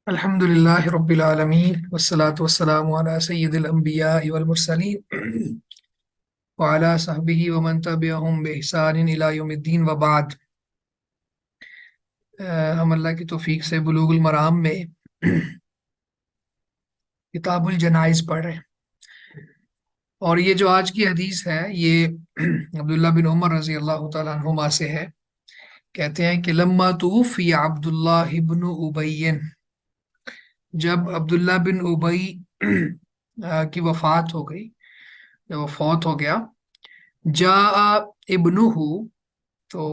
الحمد لله رب العالمين والصلاة والسلام على سيد الأنبياء والمرسلين وعلى صحبه ومن تبعهم بإحسان إلى يوم الدين وبعد۔ ہم اللہ کی توفیق سے بلوغ المرام میں کتاب الجنائز پڑھ رہے ہیں، اور یہ جو آج کی حدیث ہے یہ عبداللہ بن عمر رضی اللہ تعالیٰ عنہما سے ہے۔ کہتے ہیں کہ لما توفی عبداللہ بن ابی، جب عبداللہ بن ابی کی وفات ہو گئی، جب وہ فوت ہو گیا، جاء ابنہ، تو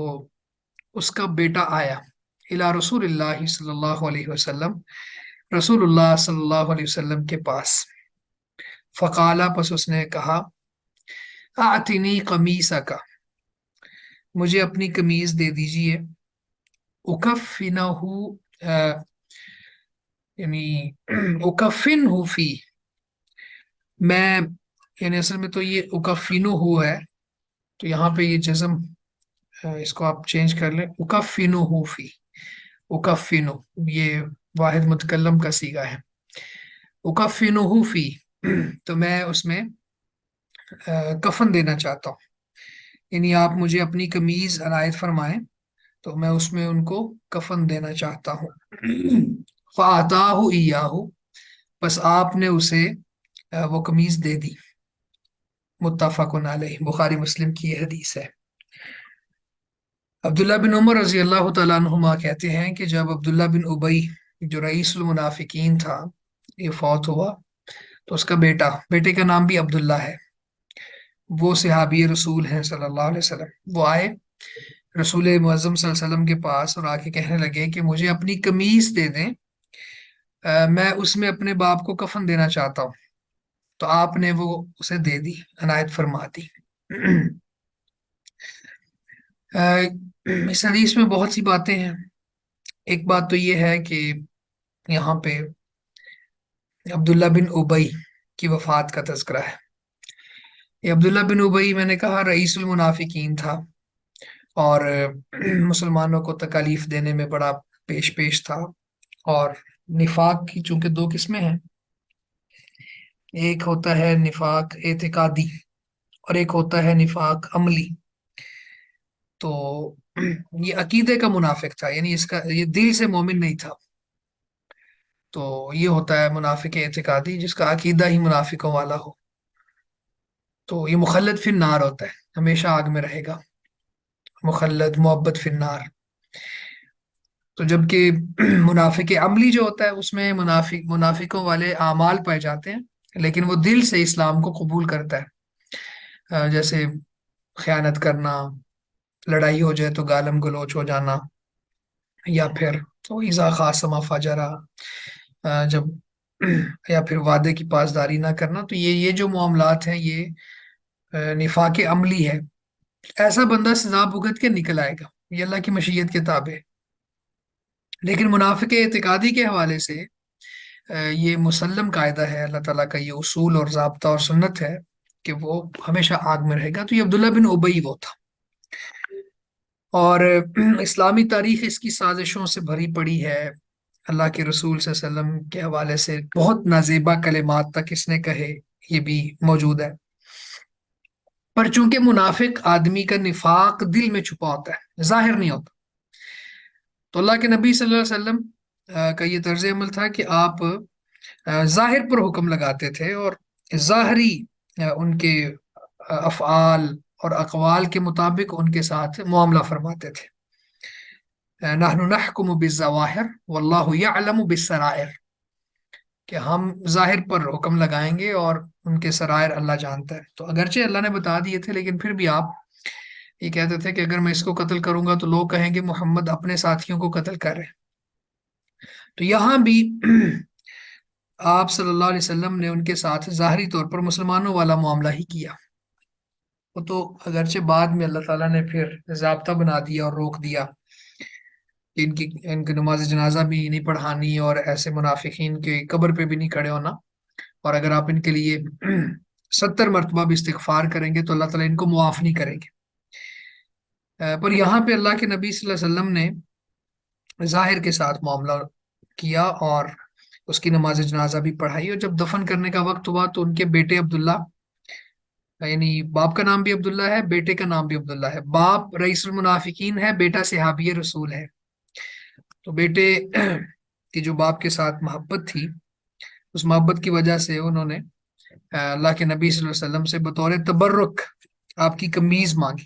اس کا بیٹا آیا، الی رسول اللہ صلی اللہ علیہ وسلم، رسول اللہ صلی اللہ علیہ وسلم کے پاس۔ فقالا، پس اس نے کہا، اعطنی قمیصک، مجھے اپنی قمیض دے دیجئے، اکفنہ، یعنی اکفنہ فی، میں، یعنی اصل میں تو یہ اکفنہ ہے، تو یہاں پہ یہ جزم، اس کو آپ چینج کر لیں، اکفنہ فی، اکفنہ، یہ واحد متکلم کا صیغہ ہے، اکفنہ فی، تو میں اس میں کفن دینا چاہتا ہوں، یعنی آپ مجھے اپنی قمیض عنایت فرمائیں تو میں اس میں ان کو کفن دینا چاہتا ہوں۔ فَأَعْطَاهُ إِيَّاهُ، بس آپ نے اسے وہ قمیض دے دی۔ متفق علیہ، بخاری مسلم کی یہ حدیث ہے۔ عبداللہ بن عمر رضی اللہ تعالیٰ عنہما کہتے ہیں کہ جب عبداللہ بن ابی جو رئیس المنافقین تھا یہ فوت ہوا، تو اس کا بیٹے کا نام بھی عبداللہ ہے، وہ صحابی رسول ہیں صلی اللہ علیہ وسلم۔ وہ آئے رسول معظم صلی اللہ علیہ وسلم کے پاس اور آ کے کہنے لگے کہ مجھے اپنی قمیص دے دیں، میں اس میں اپنے باپ کو کفن دینا چاہتا ہوں، تو آپ نے وہ اسے دے دی، عنایت فرما دی۔ اس حدیث میں بہت سی باتیں ہیں۔ ایک بات تو یہ ہے کہ یہاں پہ عبداللہ بن ابی کی وفات کا تذکرہ ہے۔ یہ عبداللہ بن ابی، میں نے کہا، رئیس المنافقین تھا، اور مسلمانوں کو تکالیف دینے میں بڑا پیش تھا، اور نفاق کی چونکہ دو قسمیں ہیں، ایک ہوتا ہے نفاق اعتقادی اور ایک ہوتا ہے نفاق عملی۔ تو یہ عقیدے کا منافق تھا، یعنی اس کا یہ دل سے مومن نہیں تھا، تو یہ ہوتا ہے منافق اعتقادی جس کا عقیدہ ہی منافقوں والا ہو، تو یہ مخلد فی النار ہوتا ہے، ہمیشہ آگ میں رہے گا، مخلد محبت فی النار۔ تو جبکہ منافق عملی جو ہوتا ہے اس میں منافقوں والے اعمال پائے جاتے ہیں، لیکن وہ دل سے اسلام کو قبول کرتا ہے، جیسے خیانت کرنا، لڑائی ہو جائے تو گالم گلوچ ہو جانا، یا پھر تو اذا خاصم فجرا، جب یا پھر وعدے کی پاسداری نہ کرنا، تو یہ جو معاملات ہیں یہ نفاق عملی ہے۔ ایسا بندہ سزا بھگت کے نکل آئے گا، یہ اللہ کی مشیت کے تابع ہے۔ لیکن منافق اعتقادی کے حوالے سے یہ مسلم قاعدہ ہے، اللہ تعالیٰ کا یہ اصول اور ضابطہ اور سنت ہے کہ وہ ہمیشہ آگ میں رہے گا۔ تو یہ عبداللہ بن ابی وہ تھا، اور اسلامی تاریخ اس کی سازشوں سے بھری پڑی ہے۔ اللہ کے رسول صلی اللہ علیہ وسلم کے حوالے سے بہت نازیبا کلمات تک اس نے کہے، یہ بھی موجود ہے۔ پر چونکہ منافق آدمی کا نفاق دل میں چھپا ہوتا ہے، ظاہر نہیں ہوتا، تو اللہ کے نبی صلی اللہ علیہ وسلم کا یہ طرز عمل تھا کہ آپ ظاہر پر حکم لگاتے تھے، اور ظاہری ان کے افعال اور اقوال کے مطابق ان کے ساتھ معاملہ فرماتے تھے۔ نحن نحکم بالظواہر واللہ یعلم بالسرائر، کہ ہم ظاہر پر حکم لگائیں گے اور ان کے سرائر اللہ جانتا ہے۔ تو اگرچہ اللہ نے بتا دیے تھے، لیکن پھر بھی آپ یہ کہتے تھے کہ اگر میں اس کو قتل کروں گا تو لوگ کہیں گے محمد اپنے ساتھیوں کو قتل کر رہے ہیں۔ تو یہاں بھی آپ صلی اللہ علیہ وسلم نے ان کے ساتھ ظاہری طور پر مسلمانوں والا معاملہ ہی کیا، وہ تو اگرچہ بعد میں اللہ تعالیٰ نے پھر ضابطہ بنا دیا اور روک دیا کہ ان کی نماز جنازہ بھی نہیں پڑھانی، اور ایسے منافقین کے قبر پہ بھی نہیں کھڑے ہونا، اور اگر آپ ان کے لیے 70 مرتبہ بھی استغفار کریں گے تو اللہ تعالیٰ ان کو معاف نہیں کریں گے۔ پر یہاں پہ اللہ کے نبی صلی اللہ علیہ وسلم نے ظاہر کے ساتھ معاملہ کیا، اور اس کی نماز جنازہ بھی پڑھائی، اور جب دفن کرنے کا وقت ہوا تو ان کے بیٹے عبداللہ، یعنی باپ کا نام بھی عبداللہ ہے، بیٹے کا نام بھی عبداللہ ہے، باپ رئیس المنافقین ہے، بیٹا صحابی رسول ہے، تو بیٹے کی جو باپ کے ساتھ محبت تھی، اس محبت کی وجہ سے انہوں نے اللہ کے نبی صلی اللہ علیہ وسلم سے بطور تبرک آپ کی قمیض مانگی،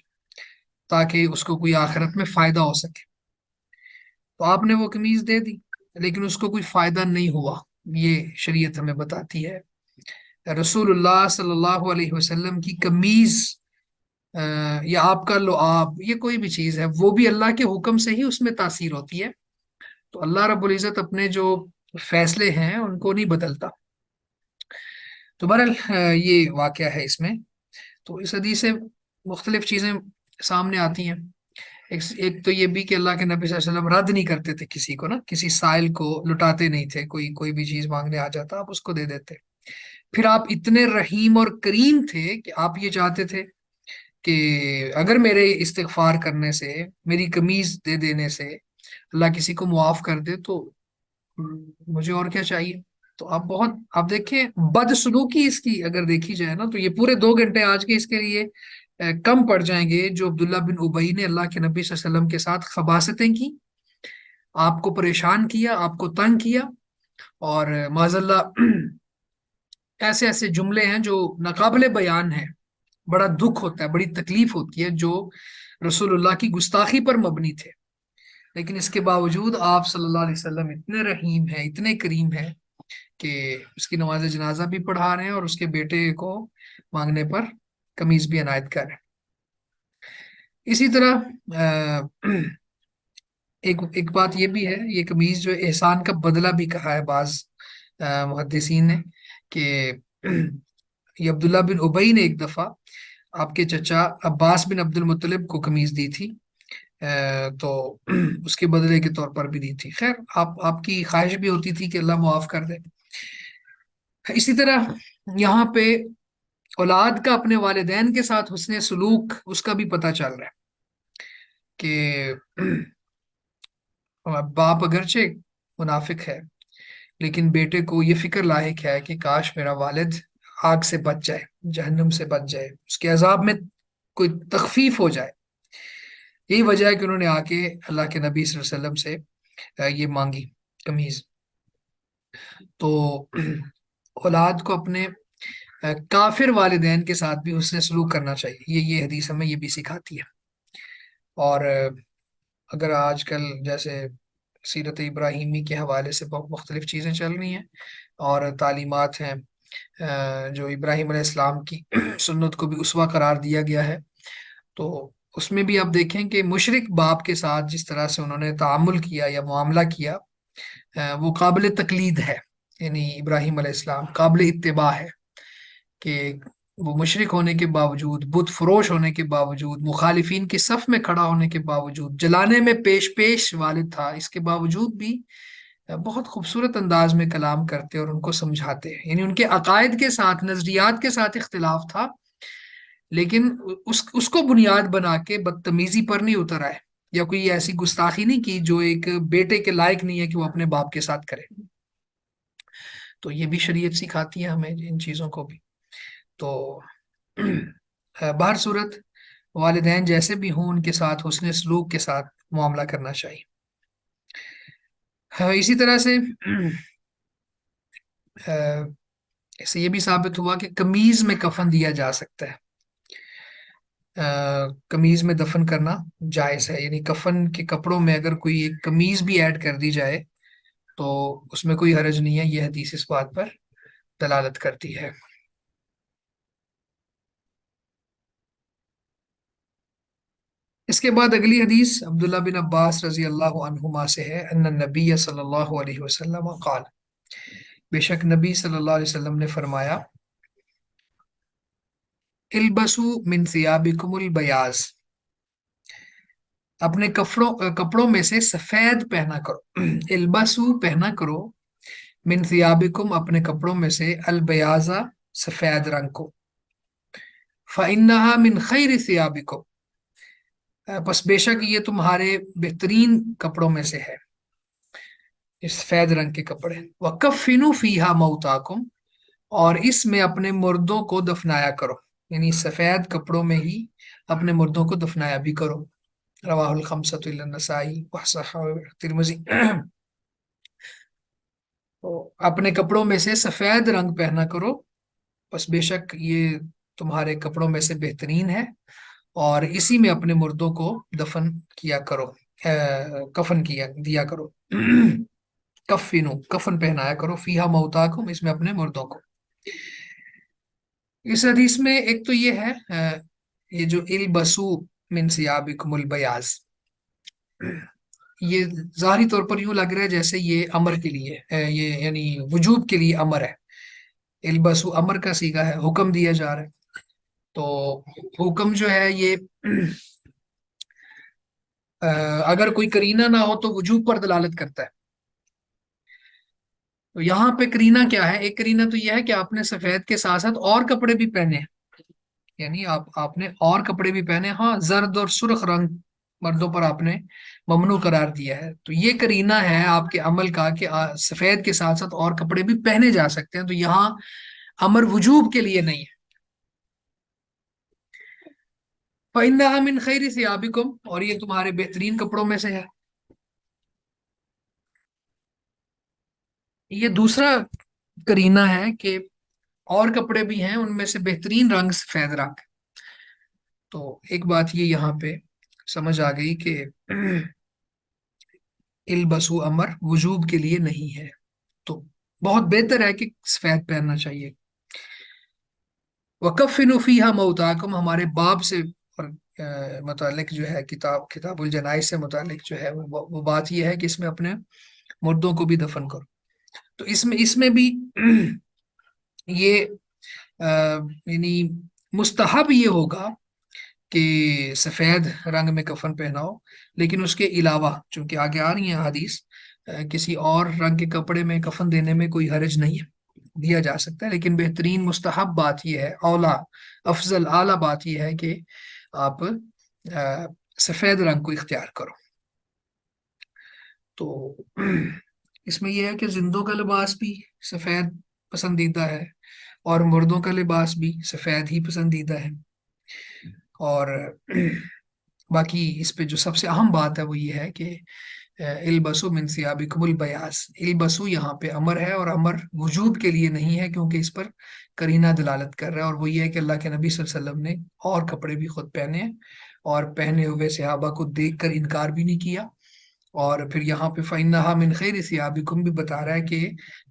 تاکہ اس کو کوئی آخرت میں فائدہ ہو سکے، تو آپ نے وہ قمیض دے دی، لیکن اس کو کوئی فائدہ نہیں ہوا، یہ شریعت ہمیں بتاتی ہے۔ رسول اللہ صلی اللہ علیہ وسلم کی قمیض یا آپ کا لعاب، یہ کوئی بھی چیز ہے، وہ بھی اللہ کے حکم سے ہی اس میں تاثیر ہوتی ہے، تو اللہ رب العزت اپنے جو فیصلے ہیں ان کو نہیں بدلتا۔ تو بہرحال یہ واقعہ ہے اس میں، تو اس حدیث سے مختلف چیزیں سامنے آتی ہیں۔ ایک تو یہ بھی کہ اللہ کے نبی صلی اللہ علیہ وسلم رد نہیں کرتے تھے کسی کو، نا کسی سائل کو لٹاتے نہیں تھے، کوئی بھی چیز مانگنے آ جاتا آپ اس کو دے دیتے۔ پھر آپ اتنے رحیم اور کریم تھے کہ آپ یہ چاہتے تھے کہ اگر میرے استغفار کرنے سے، میری قمیض دے دینے سے اللہ کسی کو معاف کر دے تو مجھے اور کیا چاہیے۔ تو آپ دیکھیں بدسلوکی اس کی اگر دیکھی جائے نا، تو یہ پورے 2 گھنٹے آج کے اس کے لیے کم پڑ جائیں گے، جو عبداللہ بن ابی نے اللہ کے نبی صلی اللہ علیہ وسلم کے ساتھ خباثتیں کی، آپ کو پریشان کیا، آپ کو تنگ کیا، اور معاذ اللہ ایسے ایسے جملے ہیں جو ناقابل بیان ہیں، بڑا دکھ ہوتا ہے، بڑی تکلیف ہوتی ہے، جو رسول اللہ کی گستاخی پر مبنی تھے، لیکن اس کے باوجود آپ صلی اللہ علیہ وسلم اتنے رحیم ہیں، اتنے کریم ہیں کہ اس کی نماز جنازہ بھی پڑھا رہے ہیں اور اس کے بیٹے کو مانگنے پر قمیض بھی عنایت کر رہے ہیں۔ اسی طرح ایک بات یہ بھی ہے، یہ قمیض جو احسان کا بدلہ بھی کہا ہے بعض محدثین نے، کہ یہ عبداللہ بن ابی نے ایک دفعہ آپ کے چچا عباس بن عبد المطلب کو قمیض دی تھی، تو اس کے بدلے کے طور پر بھی دی تھی۔ خیر آپ کی خواہش بھی ہوتی تھی کہ اللہ معاف کر دے۔ اسی طرح یہاں پہ اولاد کا اپنے والدین کے ساتھ حسن سلوک اس کا بھی پتہ چل رہا ہے کہ باپ اگرچہ منافق ہے، لیکن بیٹے کو یہ فکر لاحق ہے کہ کاش میرا والد آگ سے بچ جائے، جہنم سے بچ جائے، اس کے عذاب میں کوئی تخفیف ہو جائے۔ یہی وجہ ہے کہ انہوں نے آ کے اللہ کے نبی صلی اللہ علیہ وسلم سے یہ مانگی قمیض۔ تو اولاد کو اپنے کافر والدین کے ساتھ بھی حسن سلوک کرنا چاہیے، یہ حدیث ہمیں یہ بھی سکھاتی ہے۔ اور اگر آج کل جیسے سیرت ابراہیمی کے حوالے سے بہت مختلف چیزیں چل رہی ہیں اور تعلیمات ہیں، جو ابراہیم علیہ السلام کی سنت کو بھی اسوہ قرار دیا گیا ہے، تو اس میں بھی آپ دیکھیں کہ مشرک باپ کے ساتھ جس طرح سے انہوں نے تعامل کیا یا معاملہ کیا، وہ قابل تقلید ہے، یعنی ابراہیم علیہ السلام قابل اتباع ہے، کہ وہ مشرک ہونے کے باوجود، بت فروش ہونے کے باوجود، مخالفین کی صف میں کھڑا ہونے کے باوجود، جلانے میں پیش پیش والد تھا، اس کے باوجود بھی بہت خوبصورت انداز میں کلام کرتے اور ان کو سمجھاتے، یعنی ان کے عقائد کے ساتھ، نظریات کے ساتھ اختلاف تھا، لیکن اس کو بنیاد بنا کے بدتمیزی پر نہیں اتر آئے، یا کوئی ایسی گستاخی نہیں کی جو ایک بیٹے کے لائق نہیں ہے کہ وہ اپنے باپ کے ساتھ کرے۔ تو یہ بھی شریعت سکھاتی ہے ہمیں ان چیزوں کو بھی۔ تو بہر صورت والدین جیسے بھی ہوں ان کے ساتھ حسن سلوک کے ساتھ معاملہ کرنا چاہیے۔ اسی طرح سے اس سے یہ بھی ثابت ہوا کہ قمیض میں کفن دیا جا سکتا ہے، قمیض میں دفن کرنا جائز ہے، یعنی کفن کے کپڑوں میں اگر کوئی ایک قمیض بھی ایڈ کر دی جائے تو اس میں کوئی حرج نہیں ہے، یہ حدیث اس بات پر دلالت کرتی ہے۔ اس کے بعد اگلی حدیث عبداللہ بن عباس رضی اللہ عنہما سے ہے، ان النبی صلی اللہ علیہ وسلم قال، بے شک نبی صلی اللہ علیہ وسلم نے فرمایا، البسوا من ثیابکم البیاض، اپنے کپڑوں میں سے سفید پہنا کرو، البسو پہنا کرو، من ثیابکم اپنے کپڑوں میں سے، البیاض سفید رنگ کو، فإنها من خیر ثیابکم، پس بے شک یہ تمہارے بہترین کپڑوں میں سے ہے، یہ سفید رنگ کے کپڑے. وَكَفِّنُوا فِيهَا مَوْتَاكُمْ، اور اس میں اپنے مردوں کو دفنایا کرو، یعنی سفید کپڑوں میں ہی اپنے مردوں کو دفنایا بھی کرو. رواہ الخمسۃ الا النسائی وصححہ ترمذی. تو اپنے کپڑوں میں سے سفید رنگ پہنا کرو، بس بے شک یہ تمہارے کپڑوں میں سے بہترین ہے، اور اسی میں اپنے مردوں کو دفن کیا کرو، کفن کیا دیا کرو. کفنو، کفن پہنایا کرو، فیہا موتاکم، اس میں اپنے مردوں کو. اس حدیث میں ایک تو یہ ہے یہ جو البسو من ثیابکم البیاض، یہ ظاہری طور پر یوں لگ رہا ہے جیسے یہ امر کے لیے یہ یعنی وجوب کے لیے امر ہے. البسو امر کا صیغہ ہے، حکم دیا جا رہا ہے. تو حکم جو ہے یہ اگر کوئی کرینہ نہ ہو تو وجوب پر دلالت کرتا ہے. تو یہاں پہ کرینہ کیا ہے؟ ایک کرینہ تو یہ ہے کہ آپ نے سفید کے ساتھ ساتھ اور کپڑے بھی پہنے ہیں، یعنی آپ نے اور کپڑے بھی پہنے. ہاں، زرد اور سرخ رنگ مردوں پر آپ نے ممنوع قرار دیا ہے، تو یہ کرینہ ہے آپ کے عمل کا کہ سفید کے ساتھ ساتھ اور کپڑے بھی پہنے جا سکتے ہیں. تو یہاں امر وجوب کے لیے نہیں ہے. فَإِنَّهَا مِنْ خَيْرِ ثِيَابِكُمْ، اور یہ تمہارے بہترین کپڑوں میں سے ہے. یہ دوسرا کرینہ ہے کہ اور کپڑے بھی ہیں، ان میں سے بہترین رنگ سفید رنگ. تو ایک بات یہ یہاں پہ سمجھ آ گئی کہ البسو امر وجوب کے لیے نہیں ہے، تو بہت بہتر ہے کہ سفید پہننا چاہیے. وَكَفِّنُوا فِيهَا مَوْتَاكُمْ، ہمارے باب سے متعلق جو ہے، کتاب الجنائز سے متعلق جو ہے وہ بات یہ ہے کہ اس میں اپنے مردوں کو بھی دفن کرو. تو اس میں بھی یہ یعنی مستحب یہ ہوگا کہ سفید رنگ میں کفن پہناؤ، لیکن اس کے علاوہ چونکہ آگے آ رہی ہیں حدیث، کسی اور رنگ کے کپڑے میں کفن دینے میں کوئی حرج نہیں ہے، دیا جا سکتا ہے. لیکن بہترین مستحب بات یہ ہے، اولا افضل اعلیٰ بات یہ ہے کہ آپ سفید رنگ کو اختیار کرو. تو اس میں یہ ہے کہ زندوں کا لباس بھی سفید پسندیدہ ہے، اور مردوں کا لباس بھی سفید ہی پسندیدہ ہے. اور باقی اس پہ جو سب سے اہم بات ہے وہ یہ ہے کہ البسو من ثیابکم البیاض، البسو یہاں پہ امر ہے، اور امر وجوب کے لیے نہیں ہے، کیونکہ اس پر کرینہ دلالت کر رہا ہے. اور وہ یہ ہے کہ اللہ کے نبی صلی اللہ علیہ وسلم نے اور کپڑے بھی خود پہنے ہیں، اور پہنے ہوئے صحابہ کو دیکھ کر انکار بھی نہیں کیا. اور پھر یہاں پہ فَإِنَّهَا مِنْ خَيْرِ ثِيَابِكُمْ بھی بتا رہا ہے کہ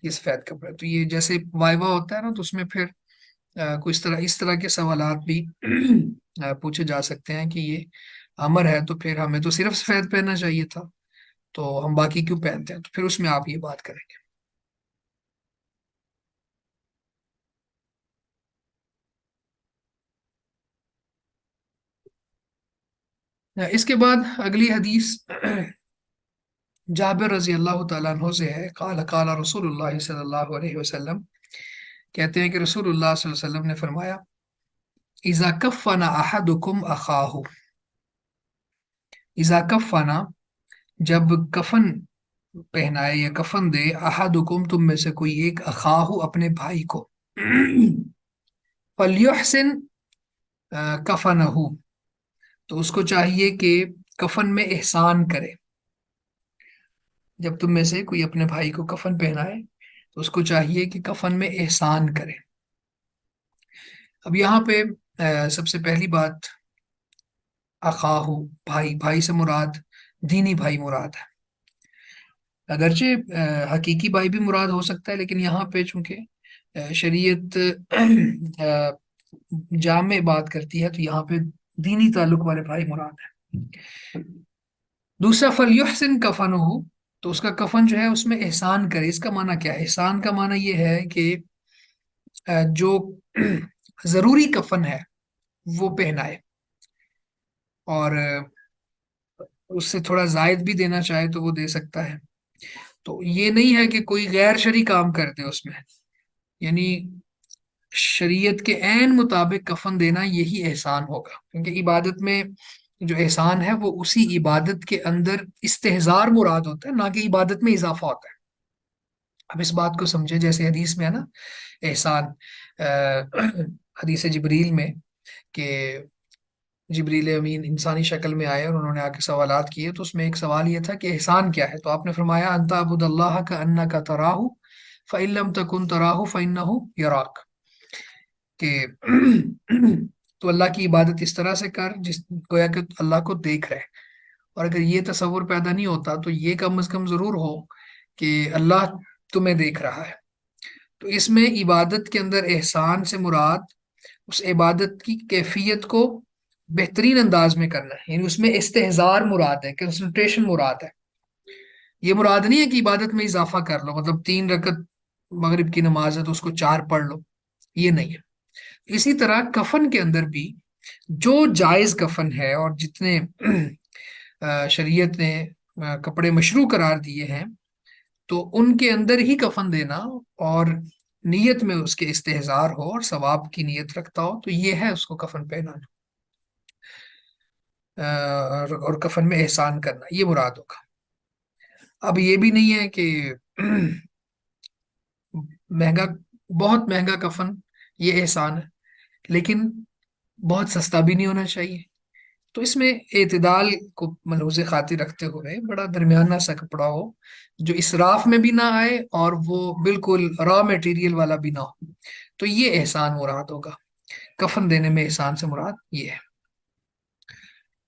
یہ سفید کپڑا. تو یہ جیسے وائوا ہوتا ہے نا، تو اس میں پھر کوئی اس طرح کے سوالات بھی پوچھے جا سکتے ہیں کہ یہ امر ہے تو پھر ہمیں تو صرف سفید پہننا چاہیے تھا، تو ہم باقی کیوں پہنتے ہیں؟ تو پھر اس میں آپ یہ بات کریں گے. اس کے بعد اگلی حدیث جابر رضی اللہ تعالیٰ عنہ سے ہے. قال قال رسول اللہ صلی اللہ علیہ وسلم، کہتے ہیں کہ رسول اللہ صلی اللہ علیہ وسلم نے فرمایا، اذا کفن احدکم اخاہ، اذا کفن، جب کفن پہنائے یا کفن دے، احدکم، تم میں سے کوئی ایک، اخاہ، اپنے بھائی کو، فلیحسن کفنہ، تو اس کو چاہیے کہ کفن میں احسان کرے. جب تم میں سے کوئی اپنے بھائی کو کفن پہنائے تو اس کو چاہیے کہ کفن میں احسان کرے. اب یہاں پہ سب سے پہلی بات، اخاہ، بھائی، بھائی سے مراد دینی بھائی مراد ہے. اگرچہ حقیقی بھائی بھی مراد ہو سکتا ہے، لیکن یہاں پہ چونکہ شریعت جامع بات کرتی ہے، تو یہاں پہ دینی تعلق والے بھائی مراد ہے. دوسرا فلیحسن کفنہ، تو اس کا کفن جو ہے اس میں احسان کرے. اس کا معنی کیا ہے؟ احسان کا معنی یہ ہے کہ جو ضروری کفن ہے وہ پہنائے، اور اس سے تھوڑا زائد بھی دینا چاہے تو وہ دے سکتا ہے. تو یہ نہیں ہے کہ کوئی غیر شرعی کام کر دے اس میں، یعنی شریعت کے عین مطابق کفن دینا یہی احسان ہوگا. کیونکہ عبادت میں جو احسان ہے وہ اسی عبادت کے اندر استحضار مراد ہوتا ہے، نہ کہ عبادت میں اضافہ ہوتا ہے. اب اس بات کو سمجھے، جیسے حدیث میں ہے نا احسان، حدیث جبریل میں کہ جبریل امین انسانی شکل میں آئے اور انہوں نے آ کے سوالات کیے، تو اس میں ایک سوال یہ تھا کہ احسان کیا ہے؟ تو آپ نے فرمایا انت عبد اللہ کا ان کا تراہ فإن لم تکن تراہ فإنہ یراک، کہ تو اللہ کی عبادت اس طرح سے کر جس گویا کہ اللہ کو دیکھ رہے، اور اگر یہ تصور پیدا نہیں ہوتا تو یہ کم از کم ضرور ہو کہ اللہ تمہیں دیکھ رہا ہے۔ تو اس میں عبادت کے اندر احسان سے مراد اس عبادت کی کیفیت کو بہترین انداز میں کرنا ہے، یعنی اس میں استحضار مراد ہے، کنسنٹریشن مراد ہے۔ یہ مراد نہیں ہے کہ عبادت میں اضافہ کر لو، مطلب 3 رکعت مغرب کی نماز ہے تو اس کو 4 پڑھ لو، یہ نہیں ہے۔ اسی طرح کفن کے اندر بھی جو جائز کفن ہے اور جتنے شریعت نے کپڑے مشروع قرار دیے ہیں، تو ان کے اندر ہی کفن دینا اور نیت میں اس کے استحضار ہو اور ثواب کی نیت رکھتا ہو، تو یہ ہے اس کو کفن پہنانا، اور کفن میں احسان کرنا، یہ مراد ہوگا۔ اب یہ بھی نہیں ہے کہ مہنگا، بہت مہنگا کفن یہ احسان ہے، لیکن بہت سستا بھی نہیں ہونا چاہیے۔ تو اس میں اعتدال کو ملحوظ خاطر رکھتے ہوئے بڑا درمیانہ سا کپڑا ہو جو اسراف میں بھی نہ آئے اور وہ بالکل را میٹیریل والا بھی نہ ہو، تو یہ احسان مراد ہوگا۔ کفن دینے میں احسان سے مراد یہ ہے۔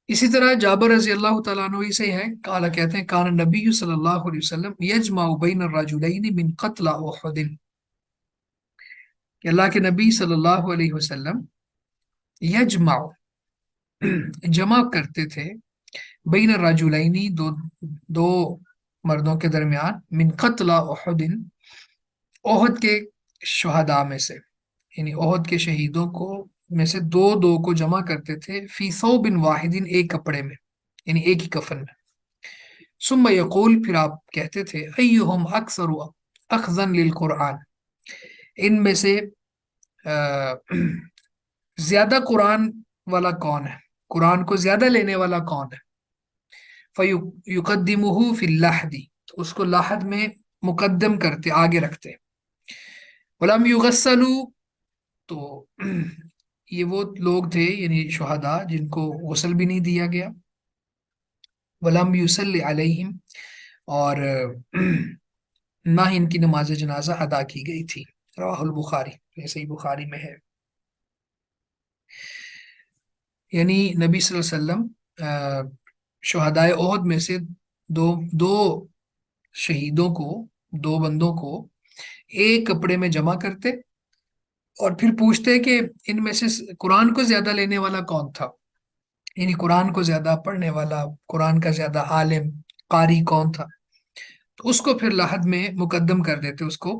اسی طرح جابر رضی اللہ تعالیٰ عنہ سے ہے، قال کہتے ہیں کان نبی صلی اللہ علیہ وسلم یجمع بین الرجلین من قتل احد، کہ اللہ کے نبی صلی اللہ علیہ وسلم یجمع جمع کرتے تھے بین الرجلین دو مردوں کے درمیان، من قتل احد احد کے شہداء میں سے، یعنی احد کے شہیدوں کو میں سے دو دو کو جمع کرتے تھے، فی ثوب واحد ایک کپڑے میں، یعنی ایک ہی کفن میں۔ ثم یقول پھر آپ کہتے تھے ایہم اکثر اخذا للقرآن، ان میں سے زیادہ قرآن والا کون ہے، قرآن کو زیادہ لینے والا کون ہے؟ فیقدمہ فی اللحد، تو اس کو لاحد میں مقدم کرتے، آگے رکھتے۔ ولم یغسلوا، تو یہ وہ لوگ تھے یعنی شہداء جن کو غسل بھی نہیں دیا گیا، ولم یصلی علیہم، اور نہ ہی ان کی نماز جنازہ ادا کی گئی تھی۔ رواہ البخاری، یہ صحیح بخاری میں ہے۔ یعنی نبی صلی اللہ علیہ وسلم شہدائے احد میں سے دو دو شہیدوں کو، دو بندوں کو ایک کپڑے میں جمع کرتے اور پھر پوچھتے کہ ان میں سے قرآن کو زیادہ لینے والا کون تھا، یعنی قرآن کو زیادہ پڑھنے والا، قرآن کا زیادہ عالم قاری کون تھا، تو اس کو پھر لحد میں مقدم کر دیتے، اس کو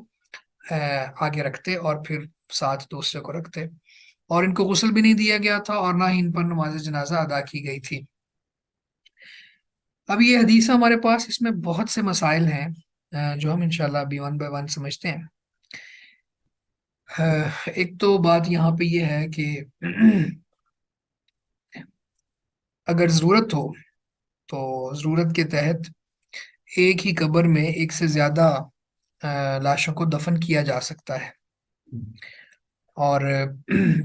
آگے رکھتے اور پھر ساتھ دوسرے کو رکھتے، اور ان کو غسل بھی نہیں دیا گیا تھا اور نہ ہی ان پر نماز جنازہ ادا کی گئی تھی۔ اب یہ حدیث ہمارے پاس، اس میں بہت سے مسائل ہیں جو ہم انشاءاللہ ابھی ون بائی ون سمجھتے ہیں۔ ایک تو بات یہاں پہ یہ ہے کہ اگر ضرورت ہو تو ضرورت کے تحت ایک ہی قبر میں ایک سے زیادہ لاشوں کو دفن کیا جا سکتا ہے، اور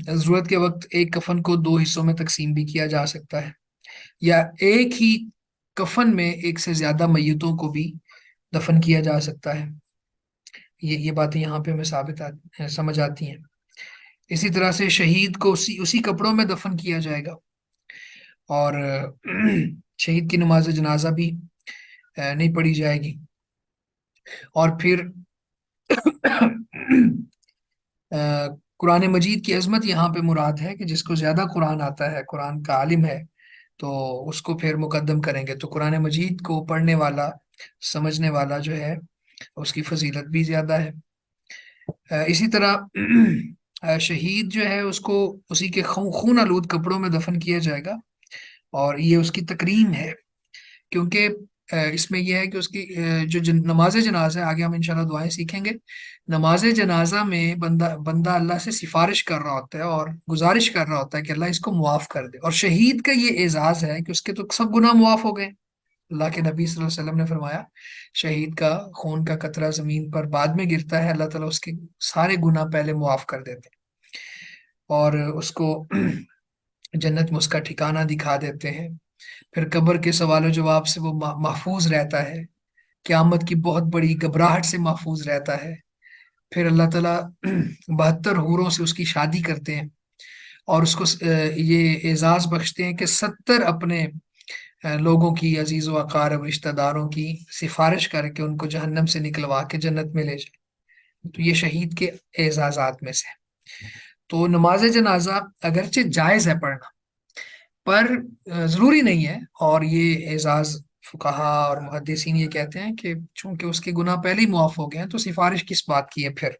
ضرورت کے وقت ایک کفن کو 2 حصوں میں تقسیم بھی کیا جا سکتا ہے، یا ایک ہی کفن میں ایک سے زیادہ میتوں کو بھی دفن کیا جا سکتا ہے۔ یہ باتیں یہاں پہ ہمیں سمجھ آتی ہیں۔ اسی طرح سے شہید کو اسی کپڑوں میں دفن کیا جائے گا، اور شہید کی نماز جنازہ بھی نہیں پڑھی جائے گی، اور پھر قرآن مجید کی عظمت یہاں پہ مراد ہے کہ جس کو زیادہ قرآن آتا ہے، قرآن کا عالم ہے، تو اس کو پھر مقدم کریں گے، تو قرآن مجید کو پڑھنے والا، سمجھنے والا جو ہے اس کی فضیلت بھی زیادہ ہے۔ اسی طرح شہید جو ہے اس کو اسی کے خون آلود کپڑوں میں دفن کیا جائے گا، اور یہ اس کی تکریم ہے، کیونکہ اس میں یہ ہے کہ اس کی جو نماز جنازہ ہے، آگے ہم انشاءاللہ دعائیں سیکھیں گے، نماز جنازہ میں بندہ اللہ سے سفارش کر رہا ہوتا ہے اور گزارش کر رہا ہوتا ہے کہ اللہ اس کو معاف کر دے، اور شہید کا یہ اعزاز ہے کہ اس کے تو سب گناہ معاف ہو گئے، اللہ کے نبی صلی اللہ علیہ وسلم نے فرمایا شہید کا خون کا قطرہ زمین پر بعد میں گرتا ہے، اللہ تعالیٰ اس کے سارے گناہ پہلے معاف کر دیتے ہیں اور اس کو جنت میں اس کا ٹھکانہ دکھا دیتے ہیں. پھر قبر کے سوال و جواب سے وہ محفوظ رہتا ہے، قیامت کی بہت بڑی گھبراہٹ سے محفوظ رہتا ہے. پھر اللہ تعالیٰ 72 حوروں سے اس کی شادی کرتے ہیں اور اس کو یہ اعزاز بخشتے ہیں کہ 70 اپنے لوگوں کی، عزیز و اقارب رشتہ داروں کی سفارش کر کے ان کو جہنم سے نکلوا کے جنت میں لے جائے. تو یہ شہید کے اعزازات میں سے. تو نماز جنازہ اگرچہ جائز ہے پڑھنا، پر ضروری نہیں ہے. اور یہ اعزاز فقہا اور محدثین یہ کہتے ہیں کہ چونکہ اس کے گناہ پہلے ہی معاف ہو گئے ہیں تو سفارش کس بات کی ہے پھر.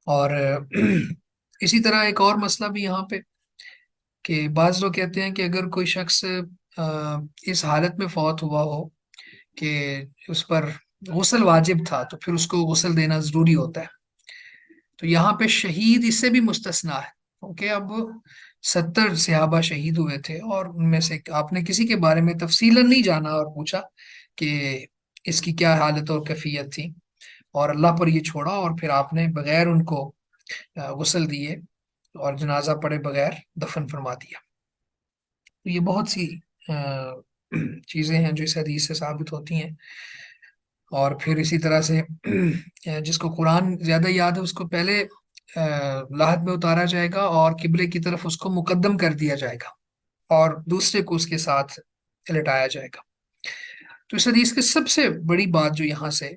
اور اسی طرح ایک اور مسئلہ بھی یہاں پہ کہ بعض لوگ کہتے ہیں کہ اگر کوئی شخص اس حالت میں فوت ہوا ہو کہ اس پر غسل واجب تھا تو پھر اس کو غسل دینا ضروری ہوتا ہے. تو یہاں پہ شہید اس سے بھی مستثنا ہے کیونکہ اب 70 صحابہ شہید ہوئے تھے اور ان میں سے آپ نے کسی کے بارے میں تفصیلا نہیں جانا اور پوچھا کہ اس کی کیا حالت اور کیفیت تھی، اور اللہ پر یہ چھوڑا اور پھر آپ نے بغیر ان کو غسل دیے اور جنازہ پڑے بغیر دفن فرما دیا. تو یہ بہت سی چیزیں ہیں جو اس حدیث سے ثابت ہوتی ہیں. اور پھر اسی طرح سے جس کو قرآن زیادہ یاد ہے اس کو پہلے لاحد میں اتارا جائے گا اور قبلے کی طرف اس کو مقدم کر دیا جائے گا اور دوسرے کو اس کے ساتھ لٹایا جائے گا. تو اس حدیث کی سب سے بڑی بات جو یہاں سے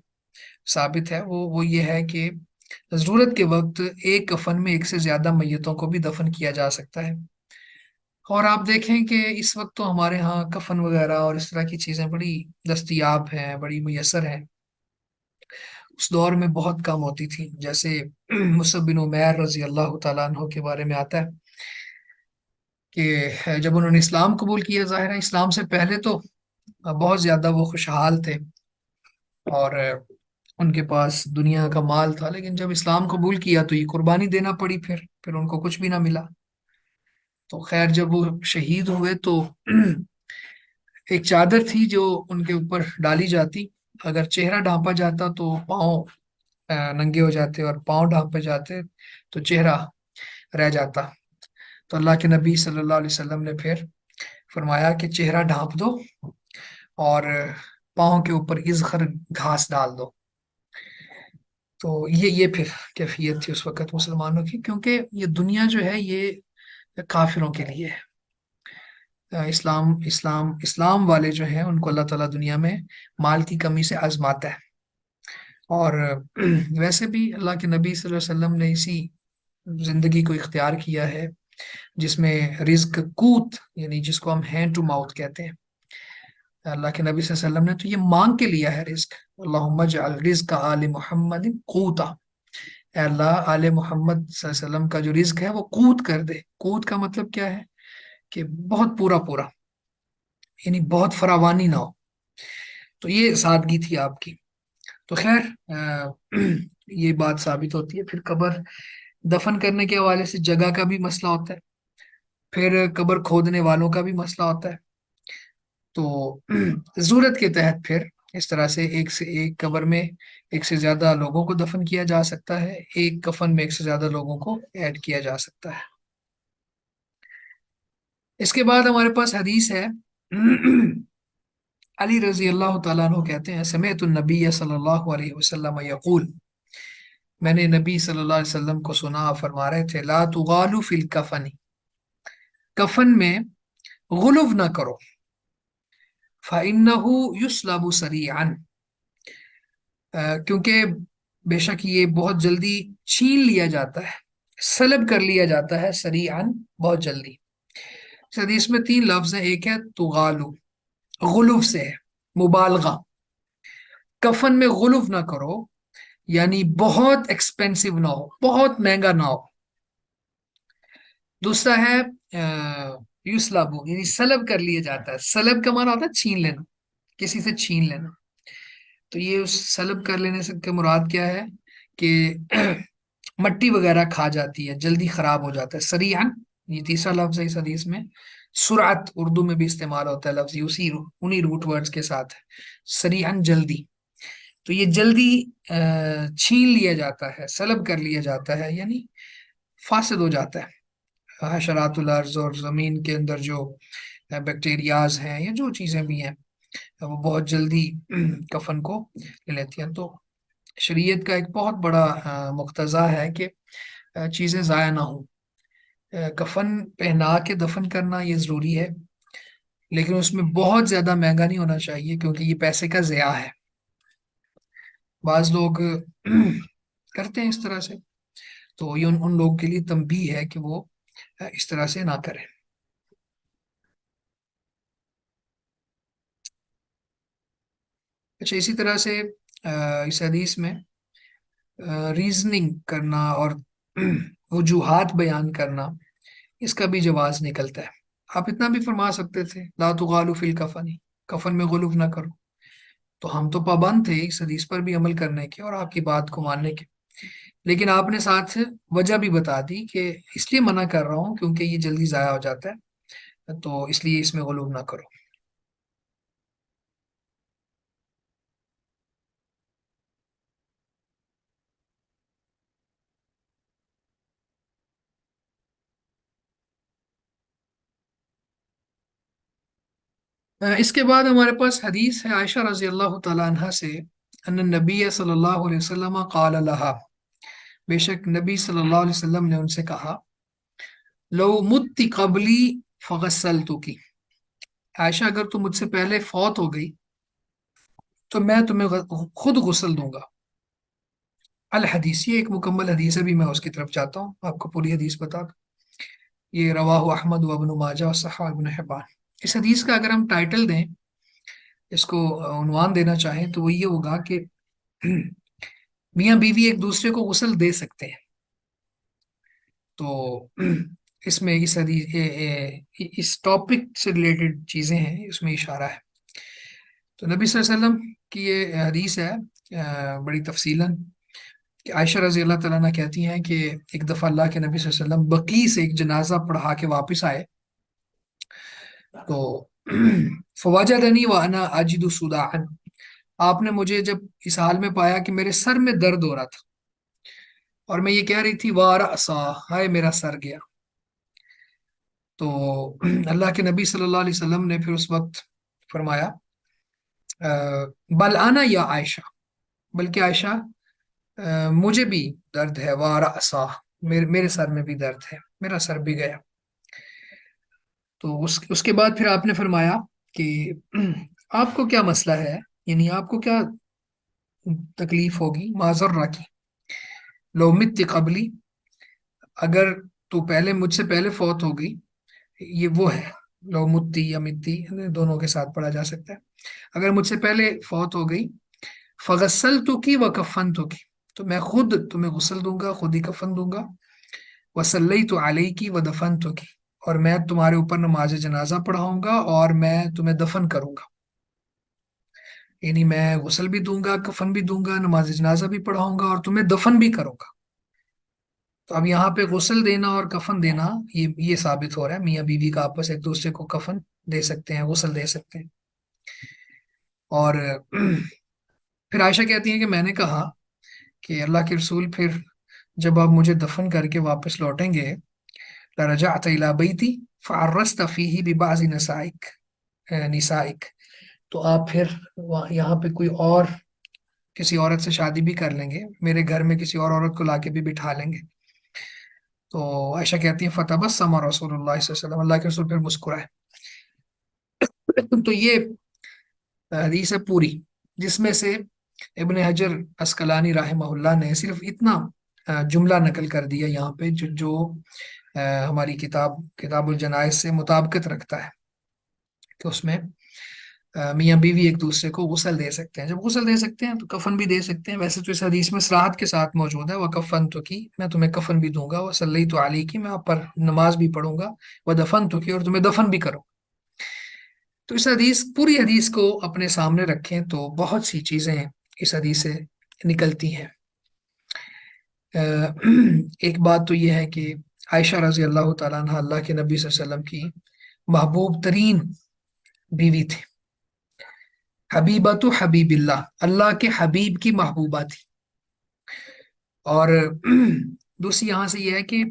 ثابت ہے وہ یہ ہے کہ ضرورت کے وقت ایک کفن میں ایک سے زیادہ میتوں کو بھی دفن کیا جا سکتا ہے. اور آپ دیکھیں کہ اس وقت تو ہمارے ہاں کفن وغیرہ اور اس طرح کی چیزیں بڑی دستیاب ہیں، بڑی میسر ہیں. اس دور میں بہت کم ہوتی تھی. جیسے مصعب بن عمیر رضی اللہ تعالیٰ عنہ کے بارے میں آتا ہے کہ جب انہوں نے اسلام قبول کیا، ظاہر ہے اسلام سے پہلے تو بہت زیادہ وہ خوشحال تھے اور ان کے پاس دنیا کا مال تھا، لیکن جب اسلام قبول کیا تو یہ قربانی دینا پڑی، پھر ان کو کچھ بھی نہ ملا. تو خیر جب وہ شہید ہوئے تو ایک چادر تھی جو ان کے اوپر ڈالی جاتی، اگر چہرہ ڈھانپا جاتا تو پاؤں ننگے ہو جاتے اور پاؤں ڈھانپے جاتے تو چہرہ رہ جاتا. تو اللہ کے نبی صلی اللہ علیہ وسلم نے پھر فرمایا کہ چہرہ ڈھانپ دو اور پاؤں کے اوپر ازخر گھاس ڈال دو. تو یہ پھر کیفیت تھی اس وقت مسلمانوں کی، کیونکہ یہ دنیا جو ہے یہ کافروں کے لیے ہے. اسلام والے جو ہیں ان کو اللہ تعالیٰ دنیا میں مال کی کمی سے آزماتا ہے. اور ویسے بھی اللہ کے نبی صلی اللہ علیہ وسلم نے اسی زندگی کو اختیار کیا ہے جس میں رزق قوت، یعنی جس کو ہم ہینڈ ٹو ماؤتھ کہتے ہیں. اللہ کے نبی صلی اللہ علیہ وسلم نے تو یہ مانگ کے لیا ہے رزق، اللہم اجعل رزق آل محمد قوتا، اے اللہ آل محمد صلی اللہ علیہ وسلم کا جو رزق ہے وہ قوت کر دے. قوت کا مطلب کیا ہے کہ بہت پورا پورا، یعنی بہت فراوانی نہ ہو. تو یہ سادگی تھی آپ کی. تو خیر یہ بات ثابت ہوتی ہے. پھر قبر دفن کرنے کے حوالے سے جگہ کا بھی مسئلہ ہوتا ہے، پھر قبر کھودنے والوں کا بھی مسئلہ ہوتا ہے. تو ضرورت کے تحت پھر اس طرح سے ایک قبر میں ایک سے زیادہ لوگوں کو دفن کیا جا سکتا ہے، ایک کفن میں ایک سے زیادہ لوگوں کو ایڈ کیا جا سکتا ہے. اس کے بعد ہمارے پاس حدیث ہے علی رضی اللہ تعالیٰ عنہ کہتے ہیں سمعت النبی صلی اللہ علیہ وسلم یقول، میں نے نبی صلی اللہ علیہ وسلم کو سنا فرما رہے تھے لا تغالوا فی الکفن، کفن میں غلو نہ کرو، فإنه يسلب سریعا، کیونکہ بے شک یہ بہت جلدی چھین لیا جاتا ہے، سلب کر لیا جاتا ہے سریعا بہت جلدی. اس حدیث میں 3 لفظ ہیں، ایک ہے تغالو، غلو سے ہے مبالغہ، کفن میں غلو نہ کرو یعنی بہت ایکسپینسو نہ ہو، بہت مہنگا نہ ہو. دوسرا ہے یسلبو، یعنی سلب کر لیا جاتا ہے. سلب کا معنی ہوتا ہے چھین لینا، کسی سے چھین لینا. تو یہ اس سلب کر لینے سے کے مراد کیا ہے کہ مٹی وغیرہ کھا جاتی ہے، جلدی خراب ہو جاتا ہے. سریعا یہ تیسرا لفظ ہے اس حدیث میں. سرعت اردو میں بھی استعمال ہوتا ہے لفظ، انہی روٹ ورڈز کے ساتھ ہے. سریعن جلدی. تو یہ جلدی چھین لیا جاتا ہے، سلب کر لیا جاتا ہے، یعنی فاسد ہو جاتا ہے. حشرات الارض اور زمین کے اندر جو بیکٹیریاز ہیں یا جو چیزیں بھی ہیں وہ بہت جلدی کفن کو لے لیتی ہیں. تو شریعت کا ایک بہت بڑا مقتضا ہے کہ چیزیں ضائع نہ ہوں. کفن پہنا کے دفن کرنا یہ ضروری ہے، لیکن اس میں بہت زیادہ مہنگا نہیں ہونا چاہیے کیونکہ یہ پیسے کا ضیاع ہے. بعض لوگ کرتے ہیں اس طرح سے، تو یہ ان لوگوں کے لیے تنبیہ ہے کہ وہ اس طرح سے نہ کریں. اچھا، اسی طرح سے اس حدیث میں ریزننگ کرنا اور وجوہات بیان کرنا، اس کا بھی جواز نکلتا ہے. آپ اتنا بھی فرما سکتے تھے لا تغالوا فی الکفن، کفن میں غلو نہ کرو. تو ہم تو پابند تھے اس حدیث پر بھی عمل کرنے کے اور آپ کی بات کو ماننے کے، لیکن آپ نے ساتھ وجہ بھی بتا دی کہ اس لیے منع کر رہا ہوں کیونکہ یہ جلدی ضائع ہو جاتا ہے، تو اس لیے اس میں غلو نہ کرو. اس کے بعد ہمارے پاس حدیث ہے عائشہ رضی اللہ تعالیٰ عنہ سے، ان النبی صلی اللہ علیہ وسلم قال لها، بے شک نبی صلی اللہ علیہ وسلم نے ان سے کہا، لو مت قبلی فغسلتک، عائشہ اگر تم مجھ سے پہلے فوت ہو گئی تو میں تمہیں خود غسل دوں گا. الحدیث، یہ ایک مکمل حدیث ہے، بھی میں اس کی طرف چاہتا ہوں آپ کو پوری حدیث بتا دوں. یہ رواہ احمد و ابن ماجہ و صححہ ابن حبان. اس حدیث کا اگر ہم ٹائٹل دیں، اس کو عنوان دینا چاہیں تو وہ یہ ہوگا کہ میاں بیوی ایک دوسرے کو غسل دے سکتے ہیں. تو اس میں اس حدیث اس ٹاپک سے ریلیٹڈ چیزیں ہیں، اس میں اشارہ ہے. تو نبی صلی اللہ علیہ وسلم کی یہ حدیث ہے بڑی تفصیلاً، کہ عائشہ رضی اللہ تعالیٰ عنہ کہتی ہیں کہ ایک دفعہ اللہ کے نبی صلی اللہ علیہ وسلم بقیع سے ایک جنازہ پڑھا کے واپس آئے، تو فوجدنی وانا اجد صداعا، آپ نے مجھے جب اس حال میں پایا کہ میرے سر میں درد ہو رہا تھا اور میں یہ کہہ رہی تھی وارأسا، ہائے میرا سر گیا. تو اللہ کے نبی صلی اللہ علیہ وسلم نے پھر اس وقت فرمایا بل انا یا عائشہ، بلکہ عائشہ مجھے بھی درد ہے، وارأسا، میرے سر میں بھی درد ہے، میرا سر بھی گیا. تو اس کے بعد پھر آپ نے فرمایا کہ آپ کو کیا مسئلہ ہے، یعنی آپ کو کیا تکلیف ہوگی، معذرہ کی، لو مت قبلی، اگر تو پہلے مجھ سے پہلے فوت ہو گئی، یہ وہ ہے لو متی یا متی دونوں کے ساتھ پڑھا جا سکتا ہے، اگر مجھ سے پہلے فوت ہو گئی، فغسلتک و کفنتک، تو میں خود تمہیں غسل دوں گا، خود ہی کفن دوں گا، وصلیت علیک و دفنتک، اور میں تمہارے اوپر نماز جنازہ پڑھاؤں گا اور میں تمہیں دفن کروں گا. یعنی میں غسل بھی دوں گا، کفن بھی دوں گا، نماز جنازہ بھی پڑھاؤں گا اور تمہیں دفن بھی کروں گا. تو اب یہاں پہ غسل دینا اور کفن دینا یہ ثابت ہو رہا ہے میاں بیوی کا آپس ایک دوسرے کو کفن دے سکتے ہیں، غسل دے سکتے ہیں. اور پھر عائشہ کہتی ہیں کہ میں نے کہا کہ اللہ کے رسول، پھر جب آپ مجھے دفن کر کے واپس لوٹیں گے، لرجعت الى بیتی فعرست فیہ ببعض نسائک، تو آپ پھر یہاں پہ کوئی اور کسی عورت سے شادی بھی کر لیں گے، میرے گھر میں کسی اور عورت کو لا کے بھی بٹھا لیں گے. تو عائشہ کہتی ہیں فتبسم رسول اللہ صلی اللہ علیہ وسلم، اللہ کے رسول پھر مسکرائے. تو یہ حدیث ہے پوری، جس میں سے ابن حجر عسقلانی رحمہ اللہ نے صرف اتنا جملہ نقل کر دیا یہاں پہ جو ہماری کتاب الجنائز سے مطابقت رکھتا ہے، کہ اس میں میاں بیوی ایک دوسرے کو غسل دے سکتے ہیں. جب غسل دے سکتے ہیں تو کفن بھی دے سکتے ہیں. ویسے تو اس حدیث میں صراحت کے ساتھ موجود ہے وَكَفَّنْتُكِ، میں تمہیں کفن بھی دوں گا، وَصَلَّيْتُ عَلَيْكِ، میں آپ پر نماز بھی پڑھوں گا، وَدَفَنْتُكِ، اور تمہیں دفن بھی کروں. تو اس حدیث، پوری حدیث کو اپنے سامنے رکھیں تو بہت سی چیزیں اس حدیث سے نکلتی ہیں. ایک بات تو یہ ہے کہ عائشہ رضی اللہ تعالیٰ عنہ اللہ کے نبی صلی اللہ علیہ وسلم کی محبوب ترین بیوی تھی، حبیبہ تو حبیب اللہ کے حبیب کی محبوبہ تھی۔ اور دوسری یہاں سے یہ ہے کہ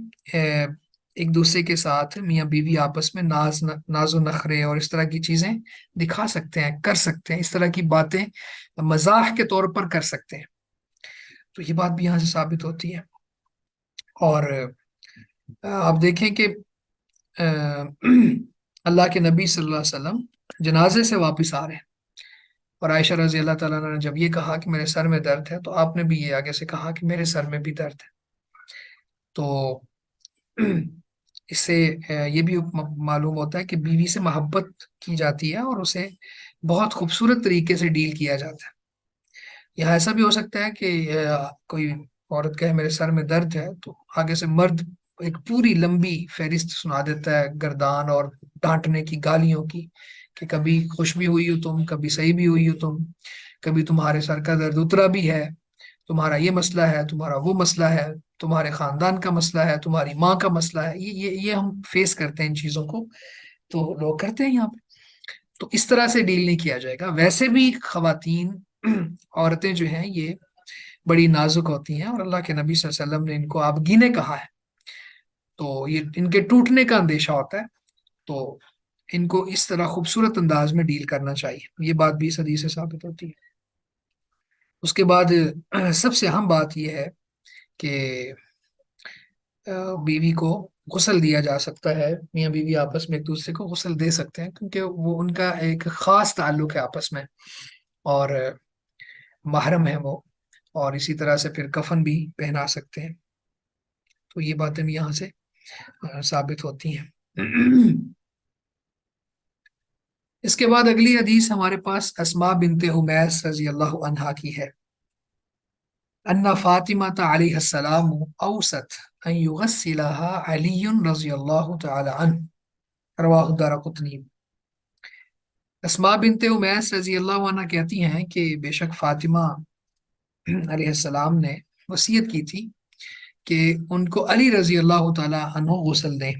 ایک دوسرے کے ساتھ میاں بیوی آپس میں ناز و نخرے اور اس طرح کی چیزیں دکھا سکتے ہیں، کر سکتے ہیں، اس طرح کی باتیں مزاح کے طور پر کر سکتے ہیں، تو یہ بات بھی یہاں سے ثابت ہوتی ہے۔ اور آپ دیکھیں کہ اللہ کے نبی صلی اللہ علیہ وسلم جنازے سے واپس آ رہے ہیں، اور عائشہ رضی اللہ تعالیٰ عنہ نے جب یہ کہا کہ میرے سر میں درد ہے، تو آپ نے بھی یہ آگے سے کہا کہ میرے سر میں بھی درد ہے۔ تو اس سے یہ بھی معلوم ہوتا ہے کہ بیوی سے محبت کی جاتی ہے اور اسے بہت خوبصورت طریقے سے ڈیل کیا جاتا ہے۔ یہاں ایسا بھی ہو سکتا ہے کہ کوئی عورت کہے میرے سر میں درد ہے، تو آگے سے مرد ایک پوری لمبی فہرست سنا دیتا ہے گردان اور ڈانٹنے کی، گالیوں کی، کہ کبھی خوش بھی ہوئی ہو تم، کبھی صحیح بھی ہوئی ہو تم، کبھی تمہارے سر کا درد اترا بھی ہے، تمہارا یہ مسئلہ ہے، تمہارا وہ مسئلہ ہے، تمہارے خاندان کا مسئلہ ہے، تمہاری ماں کا مسئلہ ہے، یہ ہم فیس کرتے ہیں ان چیزوں کو، تو لوگ کرتے ہیں یہاں پہ، تو اس طرح سے ڈیل نہیں کیا جائے گا۔ ویسے بھی خواتین عورتیں جو ہیں یہ بڑی نازک ہوتی ہیں، اور اللہ کے نبی صلی اللہ علیہ وسلم نے ان کو آبگینے کہا ہے، تو یہ ان کے ٹوٹنے کا اندیشہ ہوتا ہے، تو ان کو اس طرح خوبصورت انداز میں ڈیل کرنا چاہیے، یہ بات بھی اس حدیث سے ثابت ہوتی ہے۔ اس کے بعد سب سے اہم بات یہ ہے کہ بیوی کو غسل دیا جا سکتا ہے، میاں بیوی آپس میں ایک دوسرے کو غسل دے سکتے ہیں، کیونکہ وہ ان کا ایک خاص تعلق ہے آپس میں، اور محرم ہے وہ، اور اسی طرح سے پھر کفن بھی پہنا سکتے ہیں، تو یہ باتیں بھی یہاں سے ثابت ہوتی ہیں۔ اس کے بعد اگلی حدیث ہمارے پاس اسماء بنت حمیس رضی اللہ عنہا کی ہے، ان فاطمہ علیہ السلام اوست ان یغسلها علی رضی اللہ تعالی عنہ، رواہ الدارقطنی۔ اسماء بنت حمیس رضی اللہ عنہ کہتی ہیں کہ بے شک فاطمہ علیہ السلام نے وصیت کی تھی کہ ان کو علی رضی اللہ تعالی عنہ غسل دیں،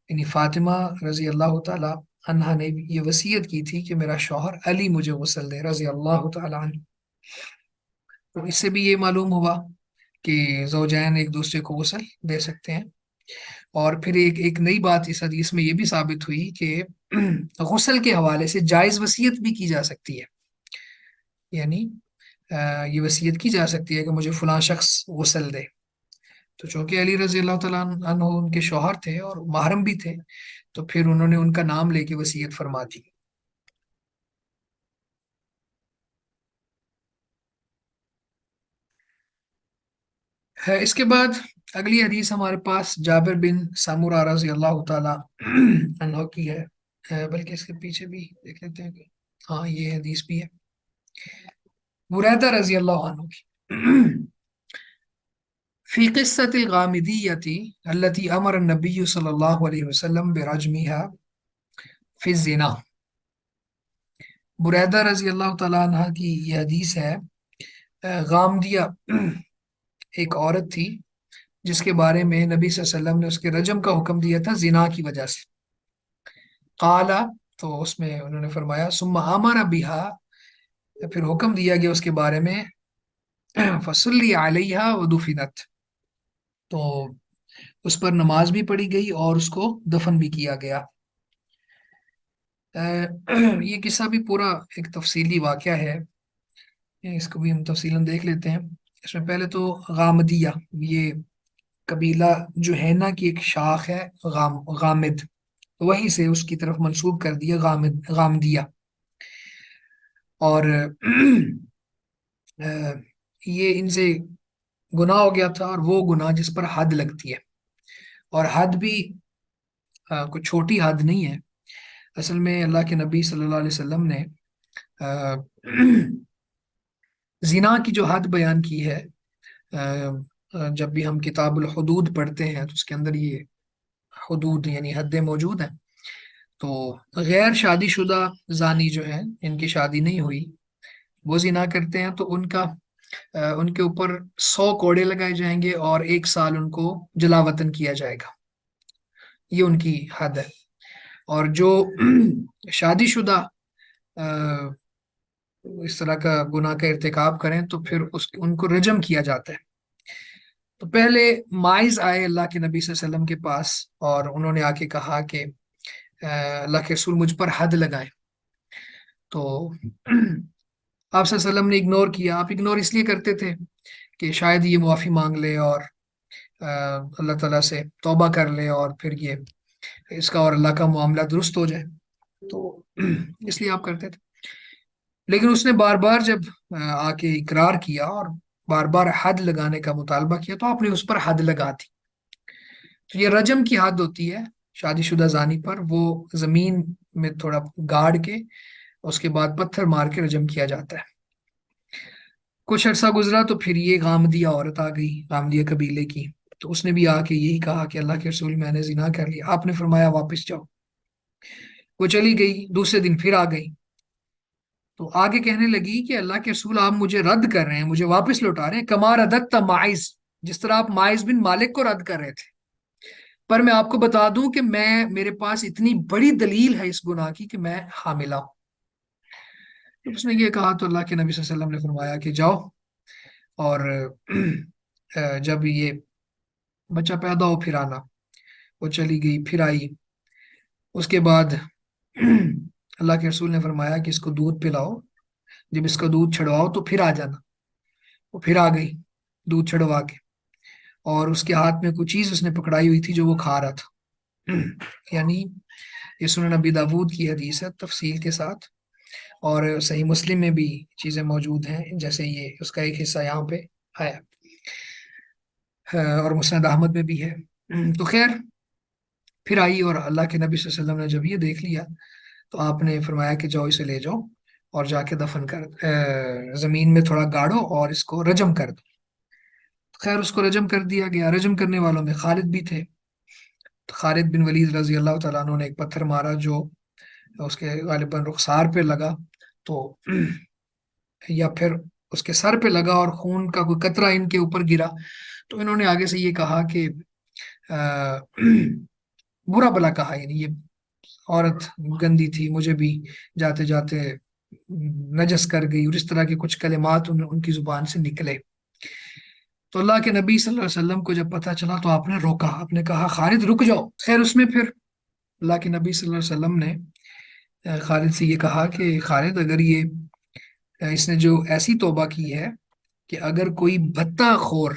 یعنی فاطمہ رضی اللہ تعالی عنہ نے یہ وصیت کی تھی کہ میرا شوہر علی مجھے غسل دے رضی اللہ تعالی عنہ۔ تو اس سے بھی یہ معلوم ہوا کہ زوجین ایک دوسرے کو غسل دے سکتے ہیں، اور پھر ایک نئی بات اس حدیث میں یہ بھی ثابت ہوئی کہ غسل کے حوالے سے جائز وصیت بھی کی جا سکتی ہے، یعنی یہ وصیت کی جا سکتی ہے کہ مجھے فلاں شخص غسل دے، تو چونکہ علی رضی اللہ تعالیٰ عنہ ان کے شوہر تھے اور محرم بھی تھے، تو پھر انہوں نے ان کا نام لے کے وصیت فرما دی۔ اس کے بعد اگلی حدیث ہمارے پاس جابر بن سامورہ رضی اللہ تعالیٰ عنہ کی ہے، بلکہ اس کے پیچھے بھی دیکھ لیتے ہیں کہ ہاں یہ حدیث بھی ہے، بریدہ رضی اللہ عنہ کی، فی قصة الغامدیة التي امر النبی صلی اللہ علیہ وسلم برجمها فی الزنا۔ بریدہ رضی اللہ تعالیٰ عنہ کی یہ حدیث ہے، غامدیہ ایک عورت تھی جس کے بارے میں نبی صلی اللہ علیہ وسلم نے اس کے رجم کا حکم دیا تھا زنا کی وجہ سے۔ قالا، تو اس میں انہوں نے فرمایا، ثم امر بها، پھر حکم دیا گیا اس کے بارے میں، فصلی علیہا ودفنت، تو اس پر نماز بھی پڑھی گئی اور اس کو دفن بھی کیا گیا۔ یہ قصہ بھی پورا ایک تفصیلی واقعہ ہے، اس کو بھی ہم تفصیلاً دیکھ لیتے ہیں۔ اس میں پہلے تو غامدیہ، یہ قبیلہ جوہینہ کی ایک شاخ ہے، غامد، وہیں سے اس کی طرف منسوب کر دیا غامدیہ، اور یہ ان سے گناہ ہو گیا تھا، اور وہ گناہ جس پر حد لگتی ہے، اور حد بھی کوئی چھوٹی حد نہیں ہے، اصل میں اللہ کے نبی صلی اللہ علیہ وسلم نے زنا کی جو حد بیان کی ہے، جب بھی ہم کتاب الحدود پڑھتے ہیں تو اس کے اندر یہ حدود یعنی حدیں موجود ہیں، تو غیر شادی شدہ زانی جو ہیں، ان کی شادی نہیں ہوئی، وہ زنا کرتے ہیں، تو ان کا ان کے اوپر 100 کوڑے لگائے جائیں گے اور 1 سال ان کو جلا وطن کیا جائے گا. یہ ان کی حد ہے. اور جو شادی شدہ اس طرح کا گناہ کا ارتکاب کریں تو پھر ان کو رجم کیا جاتا ہے. تو پہلے مائز آئے اللہ کے نبی صلی اللہ علیہ وسلم کے پاس، اور انہوں نے آ کے کہا کہ اللہ کے رسول مجھ پر حد لگائے. تو آپ صلی اللہ علیہ وسلم نے اگنور کیا. آپ اگنور اس لیے کرتے تھے کہ شاید یہ معافی مانگ لے اور اللہ تعالیٰ سے توبہ کر لے، اور پھر یہ اس کا اور اللہ کا معاملہ درست ہو جائے. تو اس لیے آپ کرتے تھے. لیکن اس نے بار بار جب آ کے اقرار کیا اور بار بار حد لگانے کا مطالبہ کیا تو آپ نے اس پر حد لگا دی. تو یہ رجم کی حد ہوتی ہے شادی شدہ زانی پر. وہ زمین میں تھوڑا گاڑ کے اس کے بعد پتھر مار کے رجم کیا جاتا ہے. کچھ عرصہ گزرا تو پھر یہ غامدیہ عورت آ گئی، غامدیہ قبیلے کی. تو اس نے بھی آ کے یہی کہا کہ اللہ کے رسول میں نے زنا کر لیا. آپ نے فرمایا واپس جاؤ. وہ چلی گئی، دوسرے دن پھر آ گئی. تو آگے کہنے لگی کہ اللہ کے رسول آپ مجھے رد کر رہے ہیں، مجھے واپس لوٹا رہے ہیں. کما رددت ماعز، جس طرح آپ ماعز بن مالک کو رد کر رہے تھے. پر میں آپ کو بتا دوں کہ میرے پاس اتنی بڑی دلیل ہے اس گناہ کی کہ میں حاملہ ہوں. جب اس نے یہ کہا تو اللہ کے نبی صلی اللہ علیہ وسلم نے فرمایا کہ جاؤ، اور جب یہ بچہ پیدا ہو پھر آنا. وہ چلی گئی، پھر آئی. اس کے بعد اللہ کے رسول نے فرمایا کہ اس کو دودھ پلاؤ، جب اس کا دودھ چھڑواؤ تو پھر آ جانا. وہ پھر آ گئی دودھ چھڑوا کے، اور اس کے ہاتھ میں کوئی چیز اس نے پکڑائی ہوئی تھی جو وہ کھا رہا تھا. یعنی یہ سنن نبی داود کی حدیث ہے تفصیل کے ساتھ، اور صحیح مسلم میں بھی چیزیں موجود ہیں جیسے یہ اس کا ایک حصہ یہاں پہ ہے، اور مسند احمد میں بھی ہے. تو خیر پھر آئی، اور اللہ کے نبی صلی اللہ علیہ وسلم نے جب یہ دیکھ لیا تو آپ نے فرمایا کہ جاؤ اسے لے جاؤ اور جا کے دفن کر زمین میں تھوڑا گاڑو اور اس کو رجم کر دو. خیر اس کو رجم کر دیا گیا. رجم کرنے والوں میں خالد بھی تھے. تو خالد بن ولید رضی اللہ تعالیٰ عنہ نے ایک پتھر مارا جو اس کے غالباً رخسار پہ لگا، تو یا پھر اس کے سر پہ لگا اور خون کا کوئی قطرہ ان کے اوپر گرا. تو انہوں نے آگے سے یہ کہا کہ برا بلا کہا، یعنی یہ عورت گندی تھی، مجھے بھی جاتے جاتے نجس کر گئی، اور اس طرح کے کچھ کلمات ان کی زبان سے نکلے. تو اللہ کے نبی صلی اللہ علیہ وسلم کو جب پتہ چلا تو آپ نے روکا. آپ نے کہا خالد رک جاؤ. خیر اس میں پھر اللہ کے نبی صلی اللہ علیہ وسلم نے خالد سے یہ کہا کہ خالد اگر یہ اس نے جو ایسی توبہ کی ہے کہ اگر کوئی بھتہ خور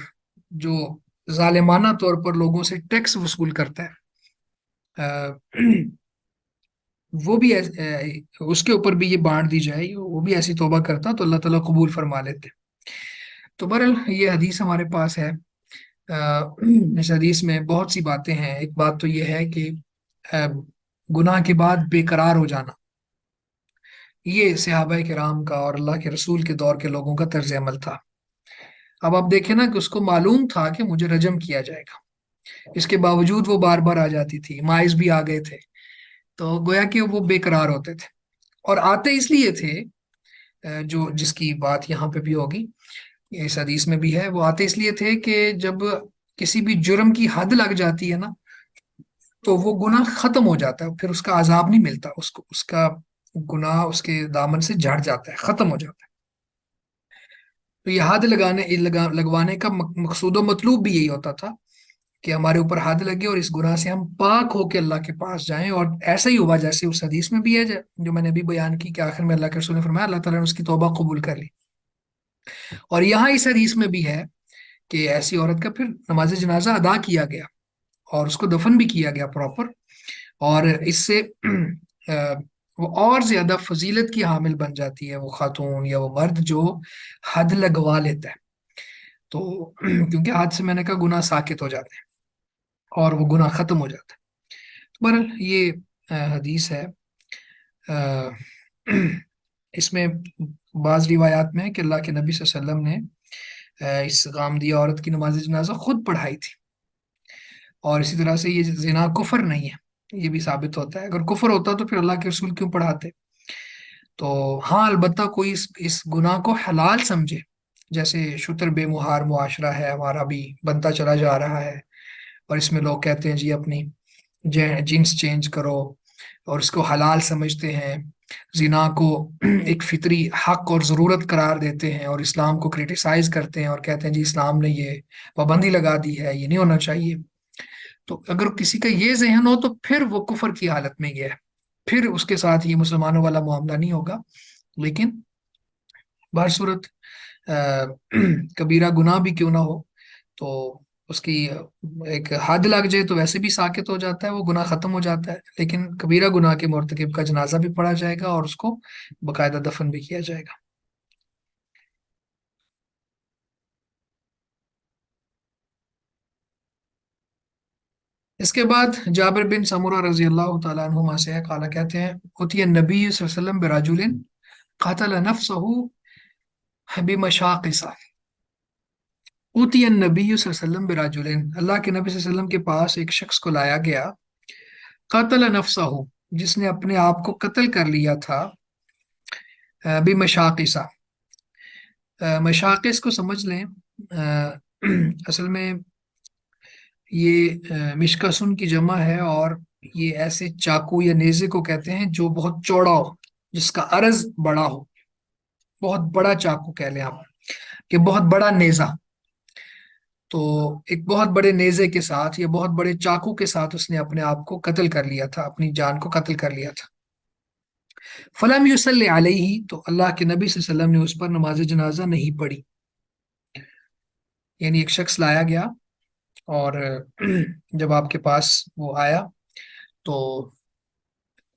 جو ظالمانہ طور پر لوگوں سے ٹیکس وصول کرتا ہے وہ بھی اس کے اوپر بھی یہ بانٹ دی جائے، وہ بھی ایسی توبہ کرتا تو اللہ تعالیٰ قبول فرما لیتے. تو بہرحال یہ حدیث ہمارے پاس ہے. اس حدیث میں بہت سی باتیں ہیں. ایک بات تو یہ ہے کہ گناہ کے بعد بے قرار ہو جانا، یہ صحابہ کرام کا اور اللہ کے رسول کے دور کے لوگوں کا طرز عمل تھا. اب آپ دیکھیں نا کہ اس کو معلوم تھا کہ مجھے رجم کیا جائے گا، اس کے باوجود وہ بار بار آ جاتی تھی. مائز بھی آ گئے تھے، تو گویا کہ وہ بے قرار ہوتے تھے. اور آتے اس لیے تھے جو جس کی بات یہاں پہ بھی ہوگی، اس حدیث میں بھی ہے، وہ آتے اس لیے تھے کہ جب کسی بھی جرم کی حد لگ جاتی ہے نا تو وہ گناہ ختم ہو جاتا ہے، پھر اس کا عذاب نہیں ملتا اس کو، اس کا گناہ اس کے دامن سے جھڑ جاتا ہے، ختم ہو جاتا ہے. تو یہ حد لگوانے کا مقصود و مطلوب بھی یہی ہوتا تھا کہ ہمارے اوپر حد لگے اور اس گناہ سے ہم پاک ہو کے اللہ کے پاس جائیں. اور ایسا ہی ہوا جیسے اس حدیث میں بھی ہے جو میں نے ابھی بیان کی کہ آخر میں اللہ کے رسول نے فرمایا اللہ تعالیٰ نے اس کی توبہ قبول کر لی. اور یہاں اس حدیث میں بھی ہے کہ ایسی عورت کا پھر نماز جنازہ ادا کیا گیا اور اس کو دفن بھی کیا گیا پراپر، اور اس سے وہ اور زیادہ فضیلت کی حامل بن جاتی ہے وہ خاتون یا وہ مرد جو حد لگوا لیتا ہے. تو کیونکہ حد سے میں نے کہا گناہ ساکت ہو جاتے ہیں اور وہ گناہ ختم ہو جاتا ہے. بہرحال یہ حدیث ہے. اس میں بعض روایات میں ہے کہ اللہ کے نبی صلی اللہ علیہ وسلم نے اس غامدیہ عورت کی نماز جنازہ خود پڑھائی تھی. اور اسی طرح سے یہ زنا کفر نہیں ہے، یہ بھی ثابت ہوتا ہے. اگر کفر ہوتا تو پھر اللہ کے رسول کیوں پڑھاتے؟ تو ہاں البتہ کوئی اس گناہ کو حلال سمجھے جیسے شتر بے مہار معاشرہ ہے ہمارا بھی بنتا چلا جا رہا ہے، اور اس میں لوگ کہتے ہیں جی اپنی جنس چینج کرو، اور اس کو حلال سمجھتے ہیں، زنا کو ایک فطری حق اور ضرورت قرار دیتے ہیں، اور اسلام کو کریٹیسائز کرتے ہیں اور کہتے ہیں جی اسلام نے یہ پابندی لگا دی ہے، یہ نہیں ہونا چاہیے۔ تو اگر کسی کا یہ ذہن ہو تو پھر وہ کفر کی حالت میں گیا ہے، پھر اس کے ساتھ یہ مسلمانوں والا معاملہ نہیں ہوگا۔ لیکن بہر صورت کبیرہ گناہ بھی کیوں نہ ہو، تو اس کی ایک حد لگ جائے تو ویسے بھی ساکت ہو جاتا ہے، وہ گناہ ختم ہو جاتا ہے، لیکن کبیرہ گناہ کے مرتکب کا جنازہ بھی پڑھا جائے گا اور اس کو باقاعدہ دفن بھی کیا جائے گا۔ اس کے بعد جابر بن سمورہ رضی اللہ تعالیٰ عنہما سے قالا کہتے ہیں، اتی النبی صلی اللہ علیہ وسلم برجل قتل نفسه بمشاقص، اوتی النبی صلی اللہ علیہ وسلم برجل، اللہ کے نبی صلی اللہ علیہ وسلم کے پاس ایک شخص کو لایا گیا، قتل نفسہ، جس نے اپنے آپ کو قتل کر لیا تھا، بمشاقص، مشاقص کو سمجھ لیں، اصل میں یہ مشکسن کی جمع ہے، اور یہ ایسے چاقو یا نیزے کو کہتے ہیں جو بہت چوڑا ہو، جس کا عرض بڑا ہو، بہت بڑا چاقو کہہ لیں آپ، کہ بہت بڑا نیزہ۔ تو ایک بہت بڑے نیزے کے ساتھ یا بہت بڑے چاقو کے ساتھ اس نے اپنے آپ کو قتل کر لیا تھا، اپنی جان کو قتل کر لیا تھا۔ فلم یصلی علیہ، تو اللہ کے نبی صلی اللہ علیہ وسلم نے اس پر نماز جنازہ نہیں پڑھی۔ یعنی ایک شخص لایا گیا، اور جب آپ کے پاس وہ آیا تو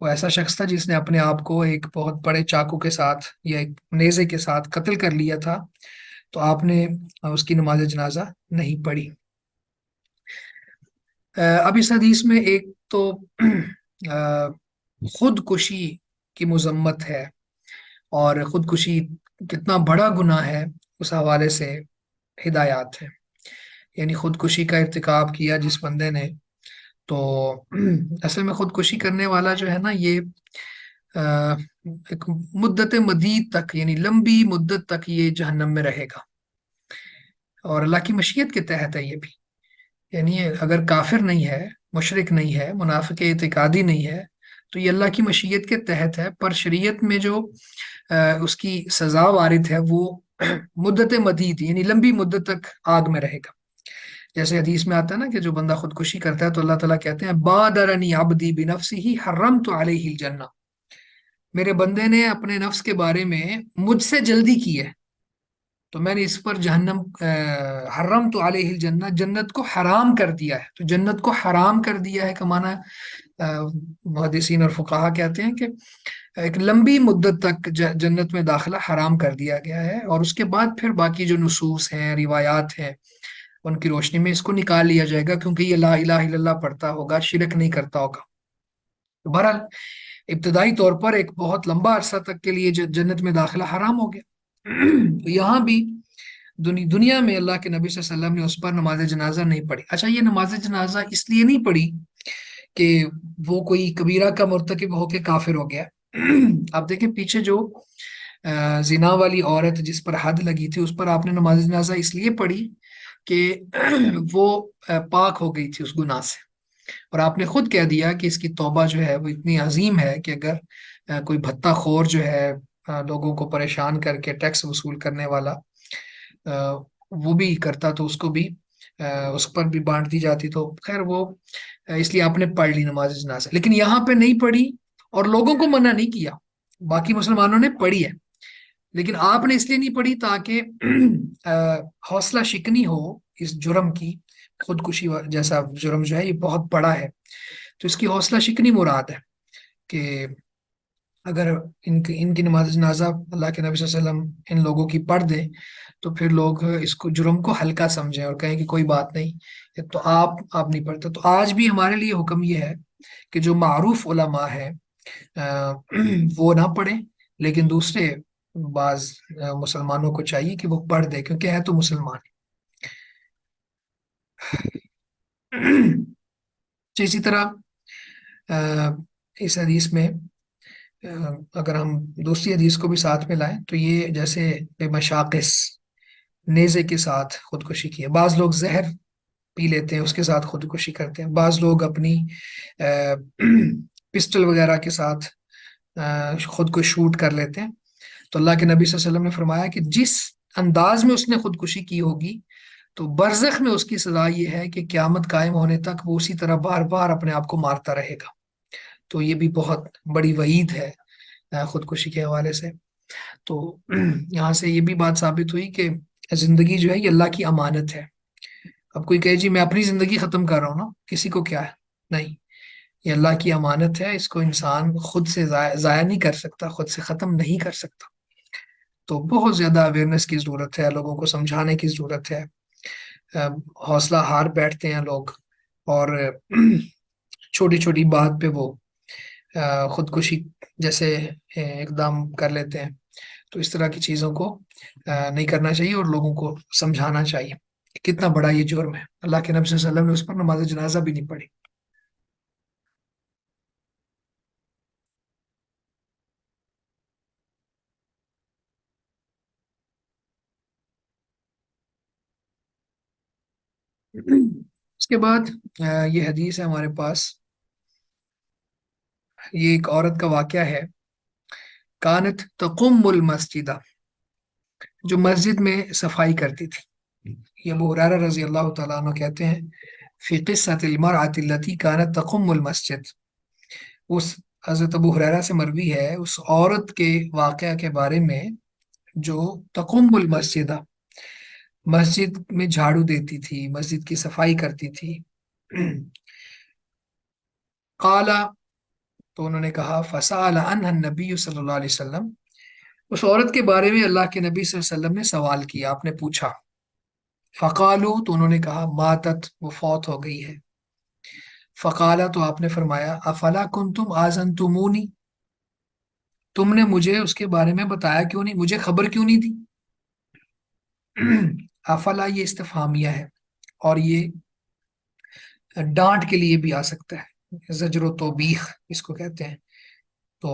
وہ ایسا شخص تھا جس نے اپنے آپ کو ایک بہت بڑے چاقو کے ساتھ یا ایک نیزے کے ساتھ قتل کر لیا تھا، تو آپ نے اس کی نماز جنازہ نہیں پڑھی۔ اب اس حدیث میں ایک تو خودکشی کی مذمت ہے، اور خودکشی کتنا بڑا گناہ ہے اس حوالے سے ہدایات ہے۔ یعنی خودکشی کا ارتکاب کیا جس بندے نے، تو اصل میں خودکشی کرنے والا جو ہے نا، یہ ایک مدت مدید تک، یعنی لمبی مدت تک یہ جہنم میں رہے گا، اور اللہ کی مشیت کے تحت ہے یہ بھی۔ یعنی اگر کافر نہیں ہے، مشرک نہیں ہے، منافق اعتقادی نہیں ہے، تو یہ اللہ کی مشیت کے تحت ہے، پر شریعت میں جو اس کی سزا وارد ہے وہ مدت مدید، یعنی لمبی مدت تک آگ میں رہے گا۔ جیسے حدیث میں آتا ہے نا کہ جو بندہ خودکشی کرتا ہے تو اللہ تعالیٰ کہتے ہیں بادرنی عبدی بنفسہ حرمت علیہ الجنہ، میرے بندے نے اپنے نفس کے بارے میں مجھ سے جلدی کی ہے، تو میں نے اس پر جہنم حرمت علیہ الجنہ، جنت کو حرام کر دیا ہے۔ تو جنت کو حرام کر دیا ہے کا معنی محدثین اور فقہا کہتے ہیں کہ ایک لمبی مدت تک جنت میں داخلہ حرام کر دیا گیا ہے، اور اس کے بعد پھر باقی جو نصوص ہیں، روایات ہیں، ان کی روشنی میں اس کو نکال لیا جائے گا، کیونکہ یہ لا الہ الا اللہ پڑھتا ہوگا، شرک نہیں کرتا ہوگا۔ تو بہرحال ابتدائی طور پر ایک بہت لمبا عرصہ تک کے لیے جنت میں داخلہ حرام ہو گیا۔ تو یہاں بھی دنیا میں اللہ کے نبی صلی اللہ علیہ وسلم نے اس پر نماز جنازہ نہیں پڑھی۔ اچھا، یہ نماز جنازہ اس لیے نہیں پڑھی کہ وہ کوئی کبیرہ کا مرتکب ہو کے کافر ہو گیا۔ آپ دیکھیں پیچھے جو زنا والی عورت جس پر حد لگی تھی، اس پر آپ نے نماز جنازہ اس لیے پڑھی کہ وہ پاک ہو گئی تھی اس گناہ سے، اور آپ نے خود کہہ دیا کہ اس کی توبہ جو ہے وہ اتنی عظیم ہے کہ اگر کوئی بھتہ خور جو ہے، لوگوں کو پریشان کر کے ٹیکس وصول کرنے والا، وہ بھی کرتا تو اس کو بھی اس پر بھی بانٹ دی جاتی۔ تو خیر وہ اس لیے آپ نے پڑھ لی نماز جنازہ، لیکن یہاں پہ نہیں پڑھی اور لوگوں کو منع نہیں کیا، باقی مسلمانوں نے پڑھی ہے، لیکن آپ نے اس لیے نہیں پڑھی تاکہ حوصلہ شکنی ہو اس جرم کی۔ خودکشی جیسا جرم جو ہے یہ بہت بڑا ہے، تو اس کی حوصلہ شکنی مراد ہے کہ اگر ان کی نماز جنازہ اللہ کے نبی صلی اللہ علیہ وسلم ان لوگوں کی پڑھ دیں تو پھر لوگ اس کو جرم کو ہلکا سمجھیں اور کہیں کہ کوئی بات نہیں، یہ تو آپ نہیں پڑھتے۔ تو آج بھی ہمارے لیے حکم یہ ہے کہ جو معروف علماء ہے وہ نہ پڑھیں، لیکن دوسرے بعض مسلمانوں کو چاہیے کہ وہ پڑھ دے، کیونکہ ہے تو مسلمان۔ تو اسی طرح اس حدیث میں اگر ہم دوسری حدیث کو بھی ساتھ میں لائیں تو یہ جیسے بے مشاقص، نیزے کے ساتھ خودکشی کی ہے، بعض لوگ زہر پی لیتے ہیں اس کے ساتھ خودکشی کرتے ہیں، بعض لوگ اپنی پسٹل وغیرہ کے ساتھ خود کو شوٹ کر لیتے ہیں۔ تو اللہ کے نبی صلی اللہ علیہ وسلم نے فرمایا کہ جس انداز میں اس نے خودکشی کی ہوگی تو برزخ میں اس کی سزا یہ ہے کہ قیامت قائم ہونے تک وہ اسی طرح بار بار اپنے آپ کو مارتا رہے گا۔ تو یہ بھی بہت بڑی وعید ہے خودکشی کے حوالے سے۔ تو یہاں سے یہ بھی بات ثابت ہوئی کہ زندگی جو ہے یہ اللہ کی امانت ہے۔ اب کوئی کہے جی میں اپنی زندگی ختم کر رہا ہوں نا، کسی کو کیا ہے؟ نہیں، یہ اللہ کی امانت ہے، اس کو انسان خود سے ضائع نہیں کر سکتا، خود سے ختم نہیں کر سکتا۔ تو بہت زیادہ اویئرنیس کی ضرورت ہے، لوگوں کو سمجھانے کی ضرورت ہے۔ حوصلہ ہار بیٹھتے ہیں لوگ، اور چھوٹی چھوٹی بات پہ وہ خودکشی جیسے اقدام کر لیتے ہیں۔ تو اس طرح کی چیزوں کو نہیں کرنا چاہیے، اور لوگوں کو سمجھانا چاہیے کہ کتنا بڑا یہ جرم ہے۔ اللہ کے نبی صلی اللہ علیہ وسلم نے اس پر نماز جنازہ بھی نہیں پڑھی۔ اس کے بعد یہ حدیث ہے ہمارے پاس، یہ ایک عورت کا واقعہ ہے، کانت تقم المسجدہ، جو مسجد میں صفائی کرتی تھی۔ یہ ابو ہریرہ رضی اللہ تعالیٰ عنہ کہتے ہیں فی قصۃ المرأة التي كانت تقم المسجد، اس حضرت ابو ہریرہ سے مروی ہے اس عورت کے واقعہ کے بارے میں جو تقم المسجدہ، مسجد میں جھاڑو دیتی تھی، مسجد کی صفائی کرتی تھی۔ قال، تو انہوں نے کہا فسأل عنها النبی صلی اللہ علیہ وسلم، اس عورت کے بارے میں اللہ کے نبی صلی اللہ علیہ وسلم نے سوال کیا، آپ نے پوچھا۔ فقالو، تو انہوں نے کہا ماتت، وہ فوت ہو گئی ہے۔ فقالا، تو آپ نے فرمایا افلا کنتم آذنتمونی، تم نے مجھے اس کے بارے میں بتایا کیوں نہیں، مجھے خبر کیوں نہیں دی؟ افلا یہ استفہامیہ ہے، اور یہ ڈانٹ کے لیے بھی آ سکتا ہے، زجر و توبیخ اس کو کہتے ہیں۔ تو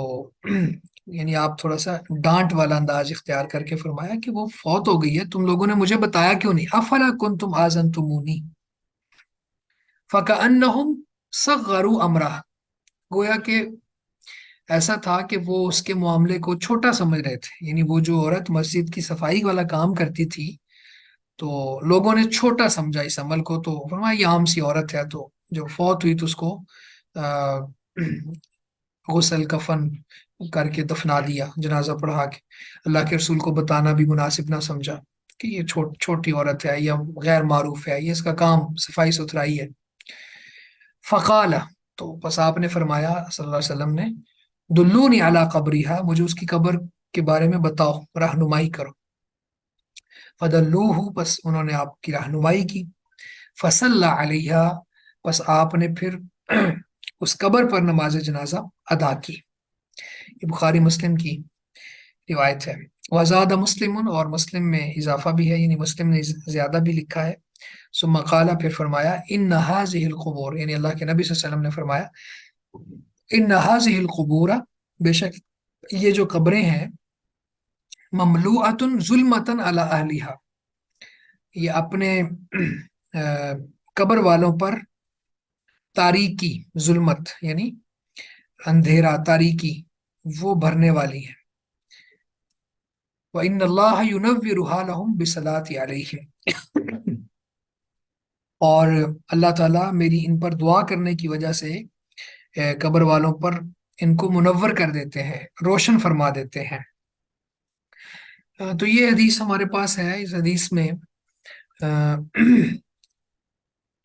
یعنی آپ تھوڑا سا ڈانٹ والا انداز اختیار کر کے فرمایا کہ وہ فوت ہو گئی ہے، تم لوگوں نے مجھے بتایا کیوں نہیں؟ افلا کنتم آذنتمونی فکأنہم صغروا امرہ، گویا کہ ایسا تھا کہ وہ اس کے معاملے کو چھوٹا سمجھ رہے تھے، یعنی وہ جو عورت مسجد کی صفائی والا کام کرتی تھی تو لوگوں نے چھوٹا سمجھا اس عمل کو، تو فرمایا یہ عام سی عورت ہے، تو جو فوت ہوئی تو اس کو غسل کفن کر کے دفنا دیا، جنازہ پڑھا کے۔ اللہ کے رسول کو بتانا بھی مناسب نہ سمجھا کہ یہ چھوٹی عورت ہے یا غیر معروف ہے، یہ اس کا کام صفائی ستھرائی ہے۔ فقال، تو بس آپ نے فرمایا صلی اللہ علیہ وسلم نے دلونی علی قبرہا، مجھے اس کی قبر کے بارے میں بتاؤ، رہنمائی کرو۔ فدلوہ، بس انہوں نے آپ کی رہنمائی کی۔ فصلی علیہا، بس آپ نے پھر اس قبر پر نماز جنازہ ادا کی۔ یہ بخاری مسلم کی روایت ہے۔ وزاد مسلم، اور مسلم میں اضافہ بھی ہے، یعنی مسلم نے زیادہ بھی لکھا ہے۔ ثم قال، پھر فرمایا ان هذه القبور، یعنی اللہ کے نبی صلی اللہ علیہ وسلم نے فرمایا ان هذه القبور، بے شک یہ جو قبریں ہیں، مملوءۃ ظلمۃ علی اہلھا، یہ اپنے قبر والوں پر تاریکی، ظلمت یعنی اندھیرا، تاریکی وہ بھرنے والی ہے۔ وَإِنَّ اللَّهَ يُنَوِّرُهَا لَهُمْ بِالصَّلَاةِ عَلَيْهِمْ، اور اللہ تعالیٰ میری ان پر دعا کرنے کی وجہ سے قبر والوں پر ان کو منور کر دیتے ہیں، روشن فرما دیتے ہیں۔ تو یہ حدیث ہمارے پاس ہے۔ اس حدیث میں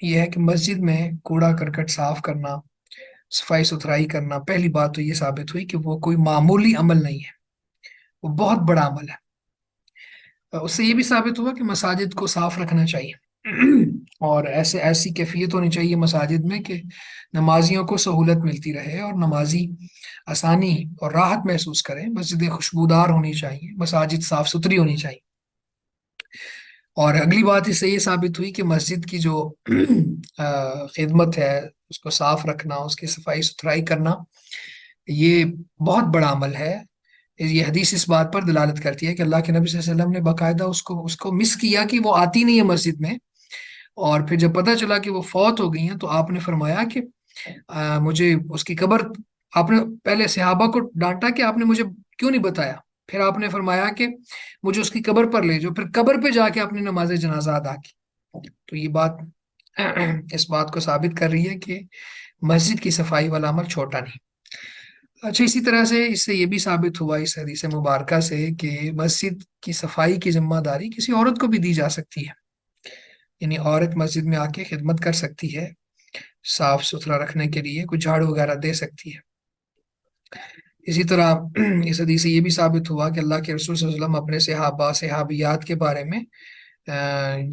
یہ ہے کہ مسجد میں کوڑا کرکٹ صاف کرنا، صفائی ستھرائی کرنا، پہلی بات تو یہ ثابت ہوئی کہ وہ کوئی معمولی عمل نہیں ہے، وہ بہت بڑا عمل ہے۔ اس سے یہ بھی ثابت ہوا کہ مساجد کو صاف رکھنا چاہیے، اور ایسی کیفیت ہونی چاہیے مساجد میں کہ نمازیوں کو سہولت ملتی رہے اور نمازی آسانی اور راحت محسوس کریں۔ مسجدیں خوشبودار ہونی چاہیے، مساجد صاف ستھری ہونی چاہیے۔ اور اگلی بات اس سے یہ ثابت ہوئی کہ مسجد کی جو خدمت ہے، اس کو صاف رکھنا، اس کی صفائی ستھرائی کرنا، یہ بہت بڑا عمل ہے، یہ حدیث اس بات پر دلالت کرتی ہے کہ اللہ کے نبی صلی اللہ علیہ وسلم نے باقاعدہ اس کو مس کیا کہ وہ آتی نہیں ہے مسجد میں، اور پھر جب پتہ چلا کہ وہ فوت ہو گئی ہیں تو آپ نے فرمایا کہ مجھے اس کی قبر، آپ نے پہلے صحابہ کو ڈانٹا کہ آپ نے مجھے کیوں نہیں بتایا، پھر آپ نے فرمایا کہ مجھے اس کی قبر پر لے جاؤ، پھر قبر پہ جا کے آپ نے نماز جنازہ ادا کی۔ تو یہ بات اس بات کو ثابت کر رہی ہے کہ مسجد کی صفائی والا عمل چھوٹا نہیں۔ اچھا، اسی طرح سے اس سے یہ بھی ثابت ہوا اس حدیث مبارکہ سے کہ مسجد کی صفائی کی ذمہ داری کسی عورت کو بھی دی جا سکتی ہے، یعنی عورت مسجد میں آ کے خدمت کر سکتی ہے، صاف ستھرا رکھنے کے لیے کچھ جھاڑو وغیرہ دے سکتی ہے۔ اسی طرح اس حدیث سے یہ بھی ثابت ہوا کہ اللہ کے رسول صلی اللہ علیہ وسلم اپنے صحابہ صحابیات کے بارے میں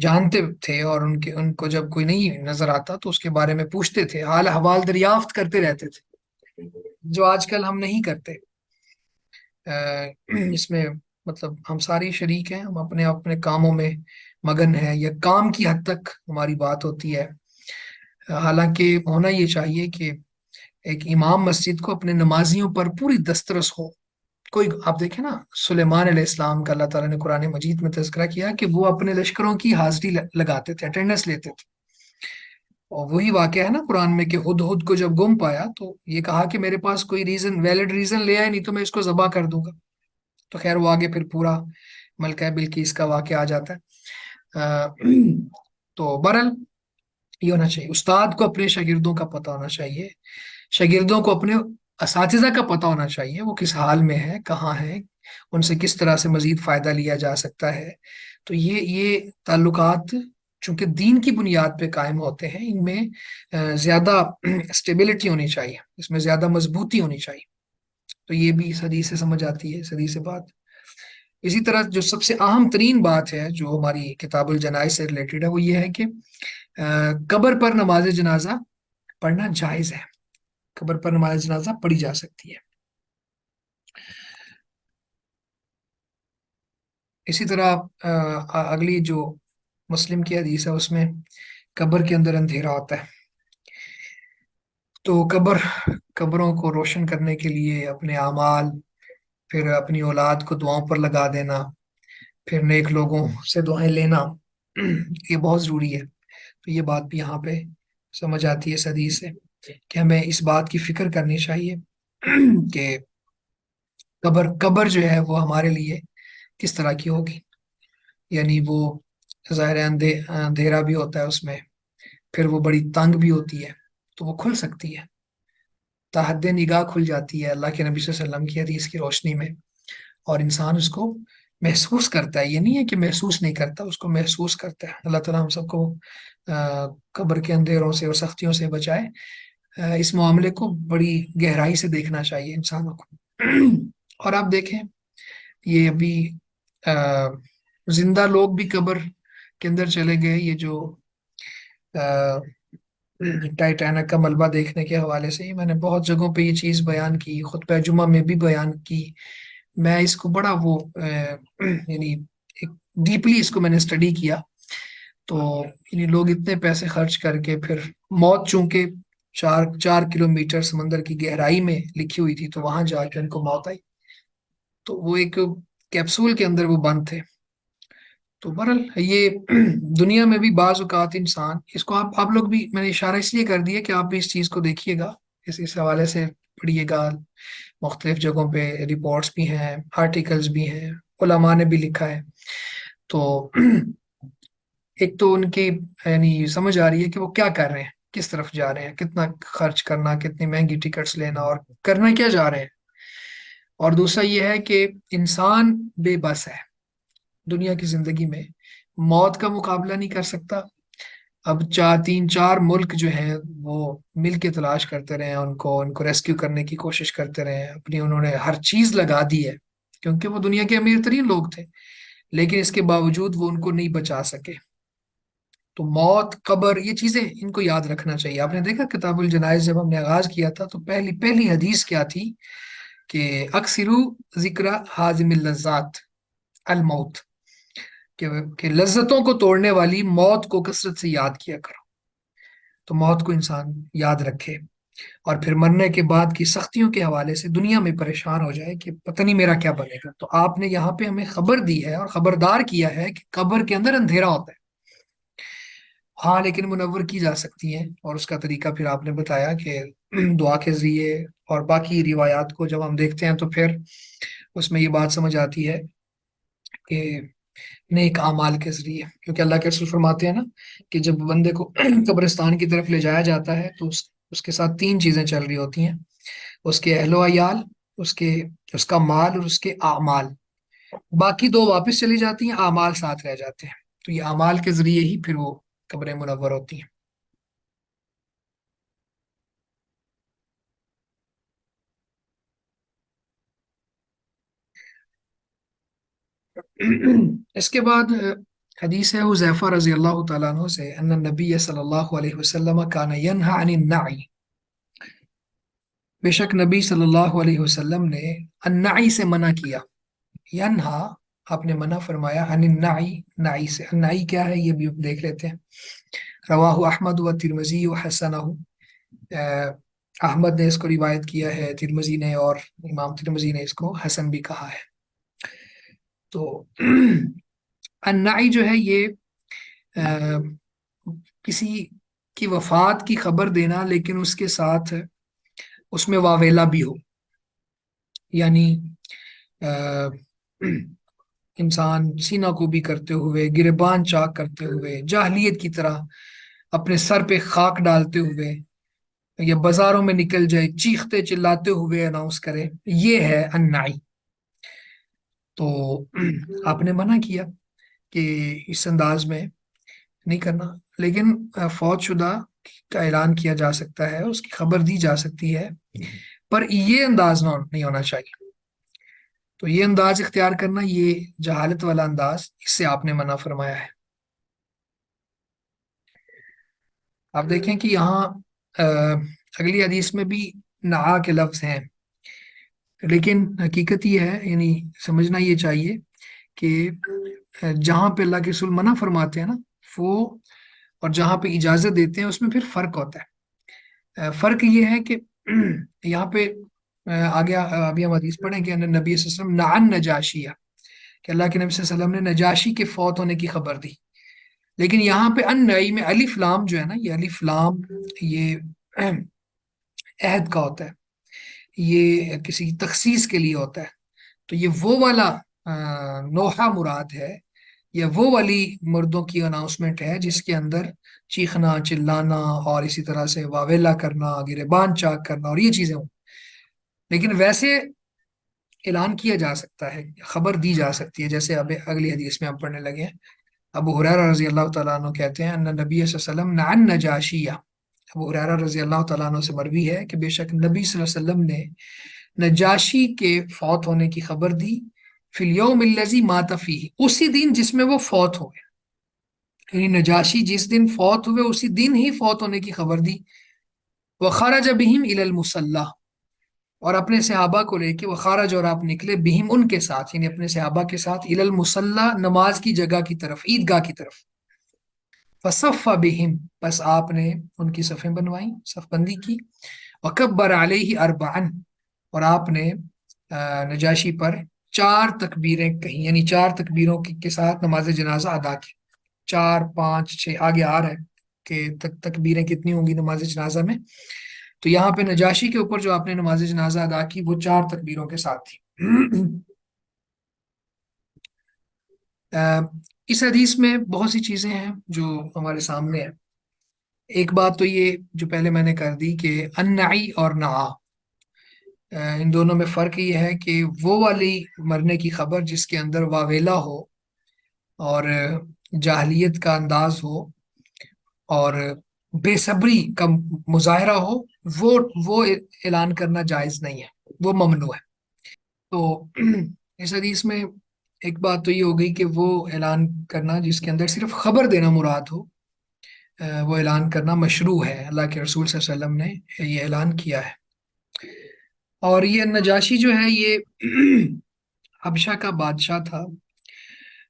جانتے تھے، اور ان کو جب کوئی نہیں نظر آتا تو اس کے بارے میں پوچھتے تھے، حال احوال دریافت کرتے رہتے تھے، جو آج کل ہم نہیں کرتے۔ اس میں مطلب ہم ساری شریک ہیں، ہم اپنے اپنے کاموں میں مگن ہیں، یا کام کی حد تک ہماری بات ہوتی ہے۔ حالانکہ ہونا یہ چاہیے کہ ایک امام مسجد کو اپنے نمازیوں پر پوری دسترس ہو۔ کوئی آپ دیکھیں نا، سلیمان علیہ السلام کا اللہ تعالیٰ نے قرآن مجید میں تذکرہ کیا کہ وہ اپنے لشکروں کی حاضری لگاتے تھے، اٹینڈنس لیتے تھے، اور وہی واقعہ ہے نا قرآن میں کہ ہد کو جب گم پایا تو یہ کہا کہ میرے پاس کوئی ریزن، ویلڈ ریزن لے آئے، نہیں تو میں اس کو ذبح کر دوں گا۔ تو خیر وہ آگے پھر پورا ملکہ بلقیس کا واقعہ آ جاتا ہے۔ تو بہرحال یہ ہونا چاہیے، استاد کو اپنے شاگردوں کا پتہ ہونا چاہیے، شاگردوں کو اپنے اساتذہ کا پتہ ہونا چاہیے، وہ کس حال میں ہے، کہاں ہے، ان سے کس طرح سے مزید فائدہ لیا جا سکتا ہے۔ تو یہ تعلقات چونکہ دین کی بنیاد پہ قائم ہوتے ہیں، ان میں زیادہ اسٹیبلٹی ہونی چاہیے، اس میں زیادہ مضبوطی ہونی چاہیے۔ تو یہ بھی اس حدیث سے سمجھ آتی ہے، اس حدیث سے بات۔ اسی طرح جو سب سے اہم ترین بات ہے جو ہماری کتاب الجنائز سے ریلیٹڈ ہے، وہ یہ ہے کہ قبر پر نماز جنازہ پڑھنا جائز ہے، قبر پر نماز جنازہ پڑھی جا سکتی ہے۔ اسی طرح اگلی جو مسلم کی حدیث ہے اس میں قبر کے اندر اندھیرا ہوتا ہے، تو قبروں کو روشن کرنے کے لیے اپنے اعمال، پھر اپنی اولاد کو دعاؤں پر لگا دینا، پھر نیک لوگوں سے دعائیں لینا، یہ بہت ضروری ہے۔ تو یہ بات بھی یہاں پہ سمجھ آتی ہے اس حدیث سے کہ ہمیں اس بات کی فکر کرنی چاہیے کہ قبر جو ہے وہ ہمارے لیے کس طرح کی ہوگی، یعنی وہ ظاہر اندھیرا بھی ہوتا ہے اس میں، پھر وہ بڑی تنگ بھی ہوتی ہے، تو وہ کھل سکتی ہے، تحد نگاہ کھل جاتی ہے اللہ کے نبی صلی اللہ علیہ وسلم کی حدیث کی روشنی میں، اور انسان اس کو محسوس کرتا ہے۔ یہ نہیں ہے کہ محسوس نہیں کرتا، اس کو محسوس کرتا ہے۔ اللہ تعالیٰ ہم سب کو قبر کے اندھیروں سے اور سختیوں سے بچائے۔ اس معاملے کو بڑی گہرائی سے دیکھنا چاہیے انسانوں کو۔ اور آپ دیکھیں، یہ ابھی زندہ لوگ بھی قبر کے اندر چلے گئے، یہ جو ٹائٹینک کا ملبہ دیکھنے کے حوالے سے میں نے بہت جگہوں پہ یہ چیز بیان کی، خطبہ جمعہ میں بھی بیان کی۔ میں اس کو بڑا یعنی ڈیپلی اس کو میں نے اسٹڈی کیا، تو یعنی لوگ اتنے پیسے خرچ کر کے پھر موت چونکہ 4 کلومیٹر سمندر کی گہرائی میں لکھی ہوئی تھی، تو وہاں جا کے ان کو موت آئی، تو وہ ایک کیپسول کے اندر وہ بند تھے۔ تو بہرحال یہ دنیا میں بھی بعض اوقات انسان اس کو، آپ لوگ بھی، میں نے اشارہ اس لیے کر دیا کہ آپ بھی اس چیز کو دیکھیے گا، اس حوالے سے پڑھیے گا، مختلف جگہوں پہ رپورٹس بھی ہیں، آرٹیکلز بھی ہیں، علماء نے بھی لکھا ہے۔ تو ایک تو ان کی یعنی سمجھ آ رہی ہے کہ وہ کیا کر رہے ہیں، کس طرف جا رہے ہیں، کتنا خرچ کرنا، کتنی مہنگی ٹکٹس لینا، اور کرنا کیا جا رہے ہیں۔ اور دوسرا یہ ہے کہ انسان بے بس ہے دنیا کی زندگی میں، موت کا مقابلہ نہیں کر سکتا۔ اب 3 4 ملک جو ہیں وہ مل کے تلاش کرتے رہے ہیں، ان کو ریسکیو کرنے کی کوشش کرتے رہے ہیں، انہوں نے ہر چیز لگا دی ہے، کیونکہ وہ دنیا کے امیر ترین لوگ تھے، لیکن اس کے باوجود وہ ان کو نہیں بچا سکے۔ تو موت، قبر، یہ چیزیں ان کو یاد رکھنا چاہیے۔ آپ نے دیکھا کتاب الجنائز جب ہم نے آغاز کیا تھا تو پہلی حدیث کیا تھی کہ اکثرو ذکر حازم اللذات الموت، کہ لذتوں کو توڑنے والی موت کو کثرت سے یاد کیا کرو، تو موت کو انسان یاد رکھے۔ اور پھر مرنے کے بعد کی سختیوں کے حوالے سے دنیا میں پریشان ہو جائے کہ پتہ نہیں میرا کیا بنے گا، تو آپ نے یہاں پہ ہمیں خبر دی ہے اور خبردار کیا ہے کہ قبر کے اندر اندھیرا ہوتا ہے۔ ہاں لیکن منور کی جا سکتی ہیں، اور اس کا طریقہ پھر آپ نے بتایا کہ دعا کے ذریعے، اور باقی روایات کو جب ہم دیکھتے ہیں تو پھر اس میں یہ بات سمجھ آتی ہے کہ نیک اعمال کے ذریعے، کیونکہ اللہ کے رسول فرماتے ہیں نا کہ جب بندے کو قبرستان کی طرف لے جایا جاتا ہے تو اس کے ساتھ تین چیزیں چل رہی ہوتی ہیں: اس کے اہل و عیال، اس کے اس کا مال، اور اس کے اعمال۔ باقی دو واپس چلی جاتی ہیں، اعمال ساتھ رہ جاتے ہیں، تو یہ اعمال کے ذریعے ہی پھر وہ قبریں منور ہوتی ہیں۔ اس کے بعد حدیث ہے حذیفہ رضی اللہ تعالیٰ عنہ سے، ان النبی صلی اللہ علیہ وسلم کان ینہا عن النعی، بے شک نبی صلی اللہ علیہ وسلم نے النعی سے منع کیا۔ ینہا، آپ نے منع فرمایا، عن النعی، نعی سے۔ النعی کیا ہے یہ بھی دیکھ لیتے ہیں۔ رواہ احمد و ترمذی و حسنہ، احمد نے اس کو روایت کیا ہے، ترمذی نے، اور امام ترمذی نے اس کو حسن بھی کہا ہے۔ تو النعی جو ہے یہ آ، کسی کی وفات کی خبر دینا لیکن اس کے ساتھ اس میں واویلا بھی ہو، یعنی آ، انسان سینہ کو بھی کرتے ہوئے، گریبان چاک کرتے ہوئے، جاہلیت کی طرح اپنے سر پہ خاک ڈالتے ہوئے، یا بازاروں میں نکل جائے چیختے چلاتے ہوئے اناؤنس کرے، یہ ہے انائی۔ تو آپ نے منع کیا کہ اس انداز میں نہیں کرنا، لیکن فوت شدہ کا اعلان کیا جا سکتا ہے، اس کی خبر دی جا سکتی ہے، پر یہ انداز نہیں ہونا چاہیے۔ تو یہ انداز اختیار کرنا، یہ جہالت والا انداز، اس سے آپ نے منع فرمایا ہے۔ آپ دیکھیں کہ یہاں اگلی حدیث میں بھی نعا کے لفظ ہیں، لیکن حقیقت یہ ہے، یعنی سمجھنا یہ چاہیے کہ جہاں پہ اللہ کے رسول منع فرماتے ہیں نا وہ، اور جہاں پہ اجازت دیتے ہیں، اس میں پھر فرق ہوتا ہے۔ فرق یہ ہے کہ یہاں پہ آگے ابھی ہم حدیث پڑھیں کہ نبی صلی اللہ علیہ وسلم نعن نجاشیہ، کہ اللہ کے نبی صلی اللہ علیہ وسلم نے نجاشی کے فوت ہونے کی خبر دی، لیکن یہاں پہ ان نئی میں الف لام جو ہے نا، یہ الف لام یہ عہد کا ہوتا ہے، یہ کسی تخصیص کے لیے ہوتا ہے، تو یہ وہ والا نوحہ مراد ہے، یا وہ والی مردوں کی اناؤنسمنٹ ہے جس کے اندر چیخنا چلانا اور اسی طرح سے واویلا کرنا، گریبان چاک کرنا اور یہ چیزیں ہوں، لیکن ویسے اعلان کیا جا سکتا ہے، خبر دی جا سکتی ہے، جیسے اب اگلی حدیث میں ہم پڑھنے لگے ہیں۔ ابو ہریرہ رضی اللہ تعالیٰ عنہ کہتے ہیں ان نبی صلی اللہ علیہ وسلم نعن نجاشیہ، ابو ہریرہ رضی اللہ تعالیٰ عنہ سے مروی ہے کہ بے شک نبی صلی اللہ علیہ وسلم نے نجاشی کے فوت ہونے کی خبر دی، فی الیوم الذی مات فیہ، اسی دن جس میں وہ فوت ہوئے، یعنی نجاشی جس دن فوت ہوئے اسی دن ہی فوت ہونے کی خبر دی۔ وخرج بہم الی المصلی، اور اپنے صحابہ کو لے کے، وخارج اور آپ نکلے، بہم ان کے ساتھ، یعنی اپنے صحابہ کے ساتھ، الی المصلی نماز کی جگہ کی طرف، عیدگاہ کی طرف، فصف بہم، بس آپ نے ان کی صفیں بنوائیں، صف بندی کی، وکبر علیہ اربعا، اور آپ نے نجاشی پر چار تکبیریں کہیں، یعنی چار تکبیروں کے ساتھ نماز جنازہ ادا کی۔ چار، پانچ، چھ، آگے آ رہا ہے کہ تکبیریں کتنی ہوں گی نماز جنازہ میں، تو یہاں پہ نجاشی کے اوپر جو آپ نے نماز جنازہ ادا کی وہ چار تکبیروں کے ساتھ تھی۔ اس حدیث میں بہت سی چیزیں ہیں جو ہمارے سامنے ہیں۔ ایک بات تو یہ جو پہلے میں نے کر دی کہ انعی اور نعا، ان دونوں میں فرق یہ ہے کہ وہ والی مرنے کی خبر جس کے اندر واویلا ہو اور جاہلیت کا انداز ہو اور بے صبری کا مظاہرہ ہو، وہ اعلان کرنا جائز نہیں ہے، وہ ممنوع ہے۔ تو اس حدیث میں ایک بات تو یہ ہو گئی کہ وہ اعلان کرنا جس کے اندر صرف خبر دینا مراد ہو، وہ اعلان کرنا مشروع ہے، اللہ کے رسول صلی اللہ علیہ وسلم نے یہ اعلان کیا ہے۔ اور یہ نجاشی جو ہے یہ حبشہ کا بادشاہ تھا،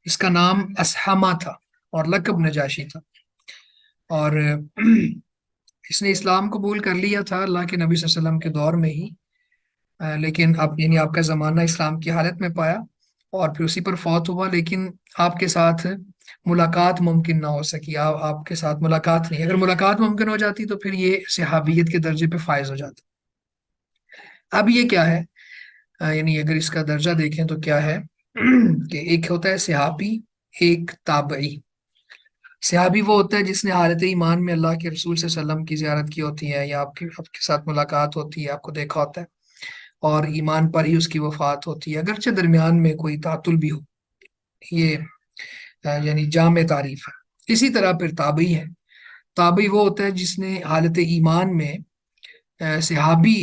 اس کا نام اسحامہ تھا اور لقب نجاشی تھا، اور اس نے اسلام قبول کر لیا تھا اللہ کے نبی صلی اللہ علیہ وسلم کے دور میں ہی، لیکن اب یعنی آپ کا زمانہ اسلام کی حالت میں پایا اور پھر اسی پر فوت ہوا، لیکن آپ کے ساتھ ملاقات ممکن نہ ہو سکی، آپ کے ساتھ ملاقات نہیں، اگر ملاقات ممکن ہو جاتی تو پھر یہ صحابیت کے درجے پہ فائز ہو جاتا۔ اب یہ کیا ہے، یعنی اگر اس کا درجہ دیکھیں تو کیا ہے کہ ایک ہوتا ہے صحابی، ایک تابعی۔ صحابی وہ ہوتا ہے جس نے حالت ایمان میں اللہ کے رسول صلی اللہ علیہ وسلم کی زیارت کی ہوتی ہے، یا آپ کے ساتھ ملاقات ہوتی ہے، آپ کو دیکھا ہوتا ہے، اور ایمان پر ہی اس کی وفات ہوتی ہے، اگرچہ درمیان میں کوئی تعطل بھی ہو۔ یہ یعنی جامع تعریف ہے۔ اسی طرح پھر تابعی ہے۔ تابعی وہ ہوتا ہے جس نے حالت ایمان میں صحابی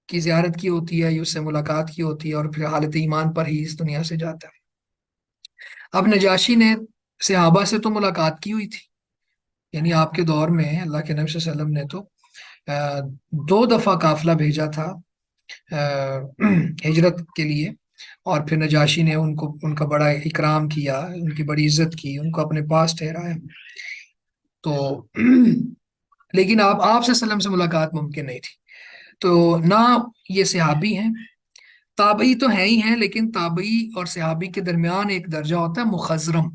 کی زیارت کی ہوتی ہے، یا اس سے ملاقات کی ہوتی ہے، اور پھر حالت ایمان پر ہی اس دنیا سے جاتا ہے۔ اب نجاشی نے صحابہ سے تو ملاقات کی ہوئی تھی، یعنی آپ کے دور میں اللہ کے نبی صلی اللہ علیہ وسلم نے تو 2 دفعہ قافلہ بھیجا تھا ہجرت کے لیے، اور پھر نجاشی نے ان کا بڑا اکرام کیا، ان کی بڑی عزت کی، ان کو اپنے پاس ٹھہرایا۔ تو لیکن آپ صلی اللہ علیہ وسلم سے ملاقات ممکن نہیں تھی، تو نہ یہ صحابی ہیں۔ تابعی تو ہیں ہی ہیں، لیکن تابعی اور صحابی کے درمیان ایک درجہ ہوتا ہے مخضرم۔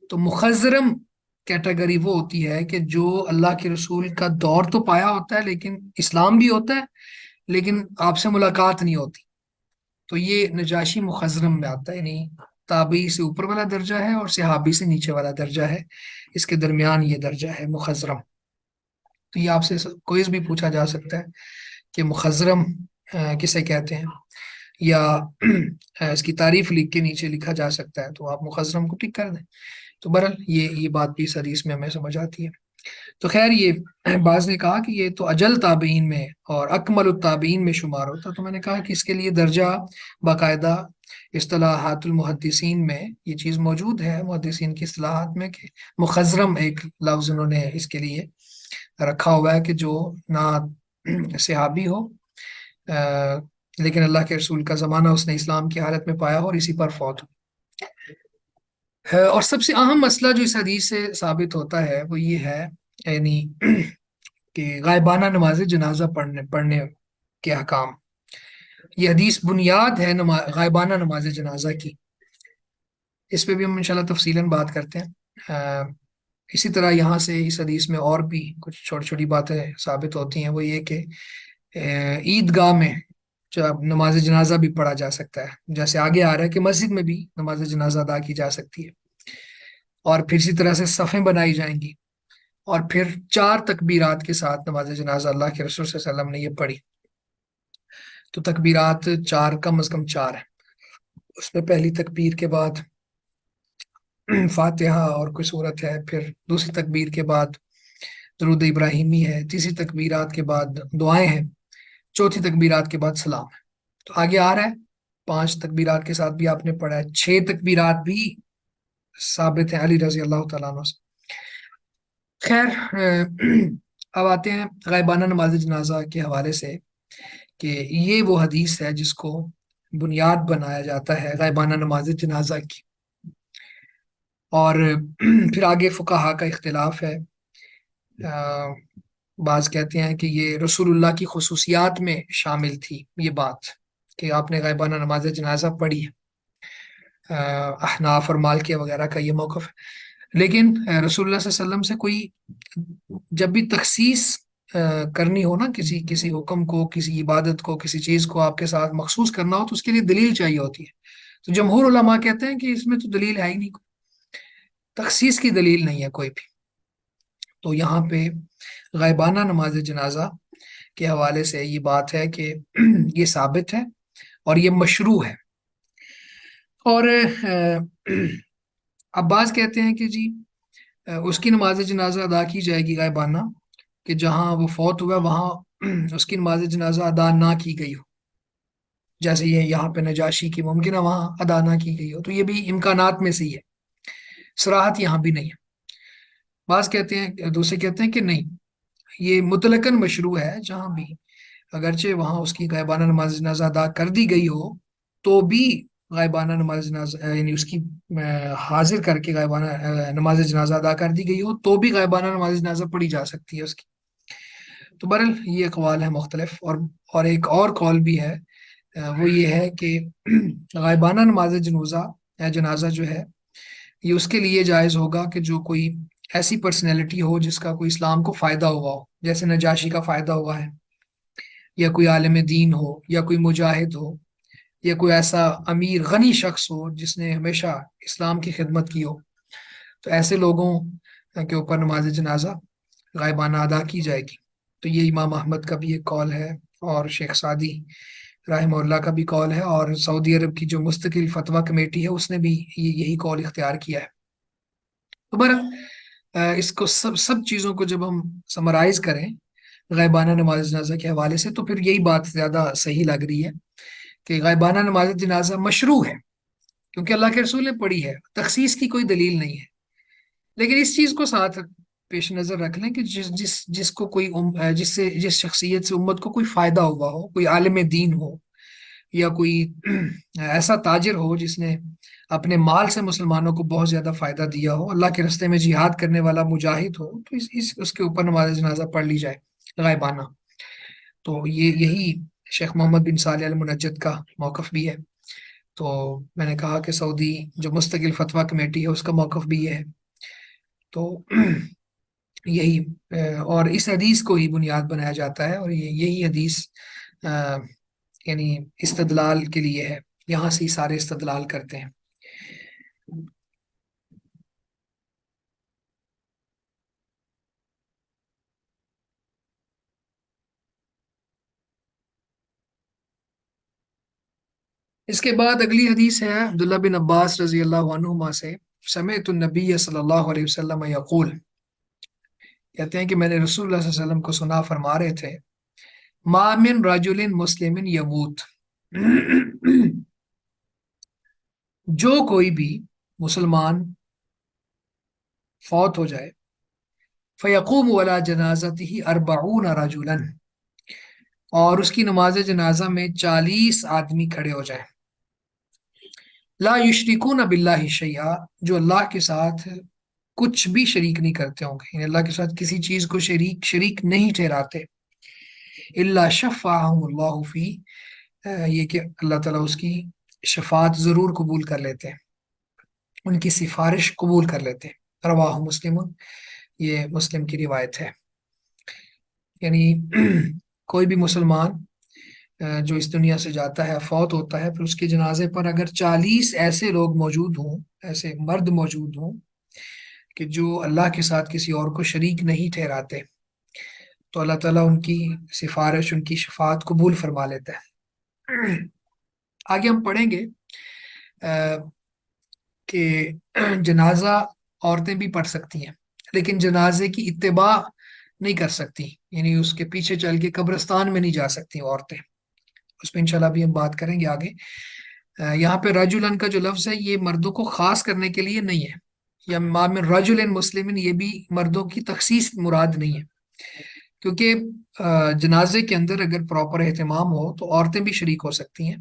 تو مخضرم کیٹیگری وہ ہوتی ہے کہ جو اللہ کے رسول کا دور تو پایا ہوتا ہے، لیکن اسلام بھی ہوتا ہے، لیکن آپ سے ملاقات نہیں ہوتی، تو یہ نجاشی مخضرم میں آتا ہے، یعنی تابعی سے اوپر والا درجہ ہے اور صحابی سے نیچے والا درجہ ہے، اس کے درمیان یہ درجہ ہے مخضرم۔ تو یہ آپ سے کوئز بھی پوچھا جا سکتا ہے کہ مخضرم کسے کہتے ہیں، یا اس کی تعریف لکھ کے نیچے لکھا جا سکتا ہے، تو آپ مخضرم کو ٹک کر دیں۔ تو بہرحال یہ بات بھی اس حدیث میں ہمیں سمجھ آتی ہے۔ تو خیر، یہ بعض نے کہا کہ یہ تو اجل تابعین میں اور اکمل التابعین میں شمار ہوتا، تو میں نے کہا کہ اس کے لیے درجہ باقاعدہ اصطلاحات المحدثین میں یہ چیز موجود ہے، محدثین کی اصطلاحات میں، کہ مخضرم ایک لفظ انہوں نے اس کے لیے رکھا ہوا ہے، کہ جو نہ صحابی ہو لیکن اللہ کے رسول کا زمانہ اس نے اسلام کی حالت میں پایا ہو اور اسی پر فوت ہو۔ اور سب سے اہم مسئلہ جو اس حدیث سے ثابت ہوتا ہے وہ یہ ہے، یعنی کہ غائبانہ نماز جنازہ پڑھنے کے احکام۔ یہ حدیث بنیاد ہے غائبانہ نماز جنازہ کی، اس پہ بھی ہم انشاءاللہ تفصیلاً بات کرتے ہیں۔ اسی طرح یہاں سے اس حدیث میں اور بھی کچھ چھوٹی چھوٹی باتیں ثابت ہوتی ہیں، وہ یہ کہ عیدگاہ میں جب نماز جنازہ بھی پڑھا جا سکتا ہے، جیسے آگے آ رہا ہے کہ مسجد میں بھی نماز جنازہ ادا کی جا سکتی ہے، اور پھر اسی طرح سے صفیں بنائی جائیں گی، اور پھر 4 تکبیرات کے ساتھ نماز جنازہ اللہ کے رسول صلی اللہ علیہ وسلم نے یہ پڑھی۔ تو تکبیرات 4 کم از کم 4 ہیں، اس میں پہلی تکبیر کے بعد فاتحہ اور کوئی صورت ہے، پھر دوسری تکبیر کے بعد درود ابراہیمی ہے، تیسری تکبیرات کے بعد دعائیں ہیں، چوتھی تکبیرات کے بعد سلام ہے۔ تو آگے آ رہا ہے 5 تکبیرات کے ساتھ بھی آپ نے پڑھا ہے، 6 تکبیرات بھی ثابت ہیں علی رضی اللہ تعالیٰ عنہ سے۔ خیر، اب آتے ہیں غائبانہ نماز جنازہ کے حوالے سے، کہ یہ وہ حدیث ہے جس کو بنیاد بنایا جاتا ہے غائبانہ نماز جنازہ کی، اور پھر آگے فقہا کا اختلاف ہے۔ بعض کہتے ہیں کہ یہ رسول اللہ کی خصوصیات میں شامل تھی یہ بات، کہ آپ نے غائبانہ نماز جنازہ پڑھی ہے، احناف اور مالکیہ وغیرہ کا یہ موقف ہے، لیکن رسول اللہ صلی اللہ علیہ وسلم سے کوئی جب بھی تخصیص کرنی ہو نا، کسی حکم کو، کسی عبادت کو، کسی چیز کو آپ کے ساتھ مخصوص کرنا ہو، تو اس کے لیے دلیل چاہیے ہوتی ہے۔ تو جمہور علماء کہتے ہیں کہ اس میں تو دلیل ہے ہی نہیں، تخصیص کی دلیل نہیں ہے کوئی بھی۔ تو یہاں پہ غائبانہ نماز جنازہ کے حوالے سے یہ بات ہے کہ یہ ثابت ہے اور یہ مشروع ہے۔ اور عباس کہتے ہیں کہ جی اس کی نماز جنازہ ادا کی جائے گی غائبانہ کہ جہاں وہ فوت ہوا وہاں اس کی نماز جنازہ ادا نہ کی گئی ہو، جیسے یہ یہاں پہ نجاشی کی ممکنہ وہاں ادا نہ کی گئی ہو، تو یہ بھی امکانات میں سے ہی ہے، صراحت یہاں بھی نہیں ہے۔ بعض کہتے ہیں، دوسرے کہتے ہیں کہ نہیں، یہ مطلقاً مشروع ہے، جہاں بھی اگرچہ وہاں اس کی غائبانہ نماز جنازہ ادا کر دی گئی ہو تو بھی غائبانہ نماز جنازہ یعنی اس کی حاضر کر کے غائبانہ نماز جنازہ ادا کر دی گئی ہو تو بھی غائبانہ نماز جنازہ پڑھی جا سکتی ہے اس کی۔ تو بہرحال یہ اقوال ہے مختلف، اور ایک اور قول بھی ہے، وہ یہ ہے کہ غائبانہ نماز جنازہ یا جنازہ جو ہے یہ اس کے لیے جائز ہوگا کہ جو کوئی ایسی پرسنالٹی ہو جس کا کوئی اسلام کو فائدہ ہوا ہو، جیسے نجاشی کا فائدہ ہوا ہے، یا کوئی عالم دین ہو، یا کوئی مجاہد ہو، یا کوئی ایسا امیر غنی شخص ہو جس نے ہمیشہ اسلام کی خدمت کی ہو، تو ایسے لوگوں کے اوپر نماز جنازہ غائبانہ ادا کی جائے گی۔ تو یہ امام احمد کا بھی ایک قول ہے، اور شیخ سعدی رحمہ اللہ کا بھی قول ہے، اور سعودی عرب کی جو مستقل فتویٰ کمیٹی ہے اس نے بھی یہی قول اختیار کیا ہے۔ تو بہرحال اس کو سب چیزوں کو جب ہم سمرائز کریں غائبانہ نماز جنازہ کے حوالے سے، تو پھر یہی بات زیادہ صحیح لگ رہی ہے کہ غائبانہ نماز جنازہ مشروع ہے، کیونکہ اللہ کے رسول نے پڑھی ہے، تخصیص کی کوئی دلیل نہیں ہے۔ لیکن اس چیز کو ساتھ پیش نظر رکھ لیں کہ جس کو کوئی جس شخصیت سے امت کو کوئی فائدہ ہوا ہو، کوئی عالم دین ہو، یا کوئی ایسا تاجر ہو جس نے اپنے مال سے مسلمانوں کو بہت زیادہ فائدہ دیا ہو، اللہ کے رستے میں جہاد کرنے والا مجاہد ہو، تو اس کے اوپر نماز جنازہ پڑھ لی جائے غائبانہ۔ تو یہی شیخ محمد بن صالح المنجد کا موقف بھی ہے۔ تو میں نے کہا کہ سعودی جو مستقل فتویٰ کمیٹی ہے اس کا موقف بھی یہ ہے۔ تو یہی اور اس حدیث کو ہی بنیاد بنایا جاتا ہے، اور یہی حدیث یعنی استدلال کے لیے ہے، یہاں سے ہی سارے استدلال کرتے ہیں۔ اس کے بعد اگلی حدیث ہے عبداللہ بن عباس رضی اللہ عنہما سے، سمعت النبی صلی اللہ علیہ وسلم یقول، کہتے ہیں کہ میں نے رسول اللہ صلی اللہ علیہ وسلم کو سنا، فرما رہے تھے، ما من رجل مسلم یموت، جو کوئی بھی مسلمان فوت ہو جائے، فیقوم علی جنازتہ 40 رجلا، اور اس کی نماز جنازہ میں 40 آدمی کھڑے ہو جائیں، لا یشرکون باللہ شیئا، جو اللہ کے ساتھ کچھ بھی شریک نہیں کرتے ہوں گے، یعنی اللہ کے ساتھ کسی چیز کو شریک نہیں ٹھہراتے، الا شفعہم اللہ فی، یہ کہ اللہ تعالیٰ اس کی شفاعت ضرور قبول کر لیتے ہیں، ان کی سفارش قبول کر لیتے ہیں۔ رواہ مسلم، یہ مسلم کی روایت ہے۔ یعنی کوئی بھی مسلمان جو اس دنیا سے جاتا ہے، فوت ہوتا ہے، پھر اس کے جنازے پر اگر 40 ایسے لوگ موجود ہوں، ایسے مرد موجود ہوں کہ جو اللہ کے ساتھ کسی اور کو شریک نہیں ٹھہراتے، تو اللہ تعالیٰ ان کی سفارش، ان کی شفاعت قبول فرما لیتا ہے۔ آگے ہم پڑھیں گے کہ جنازہ عورتیں بھی پڑھ سکتی ہیں، لیکن جنازے کی اتباع نہیں کر سکتی، یعنی اس کے پیچھے چل کے قبرستان میں نہیں جا سکتی عورتیں، اس پہ انشاءاللہ بھی ہم بات کریں گے آگے۔ یہاں پہ رجلن کا جو لفظ ہے یہ مردوں کو خاص کرنے کے لیے نہیں ہے، یا ما من رجل مسلم، یہ بھی مردوں کی تخصیص مراد نہیں ہے، کیونکہ جنازے کے اندر اگر پراپر اہتمام ہو تو عورتیں بھی شریک ہو سکتی ہیں۔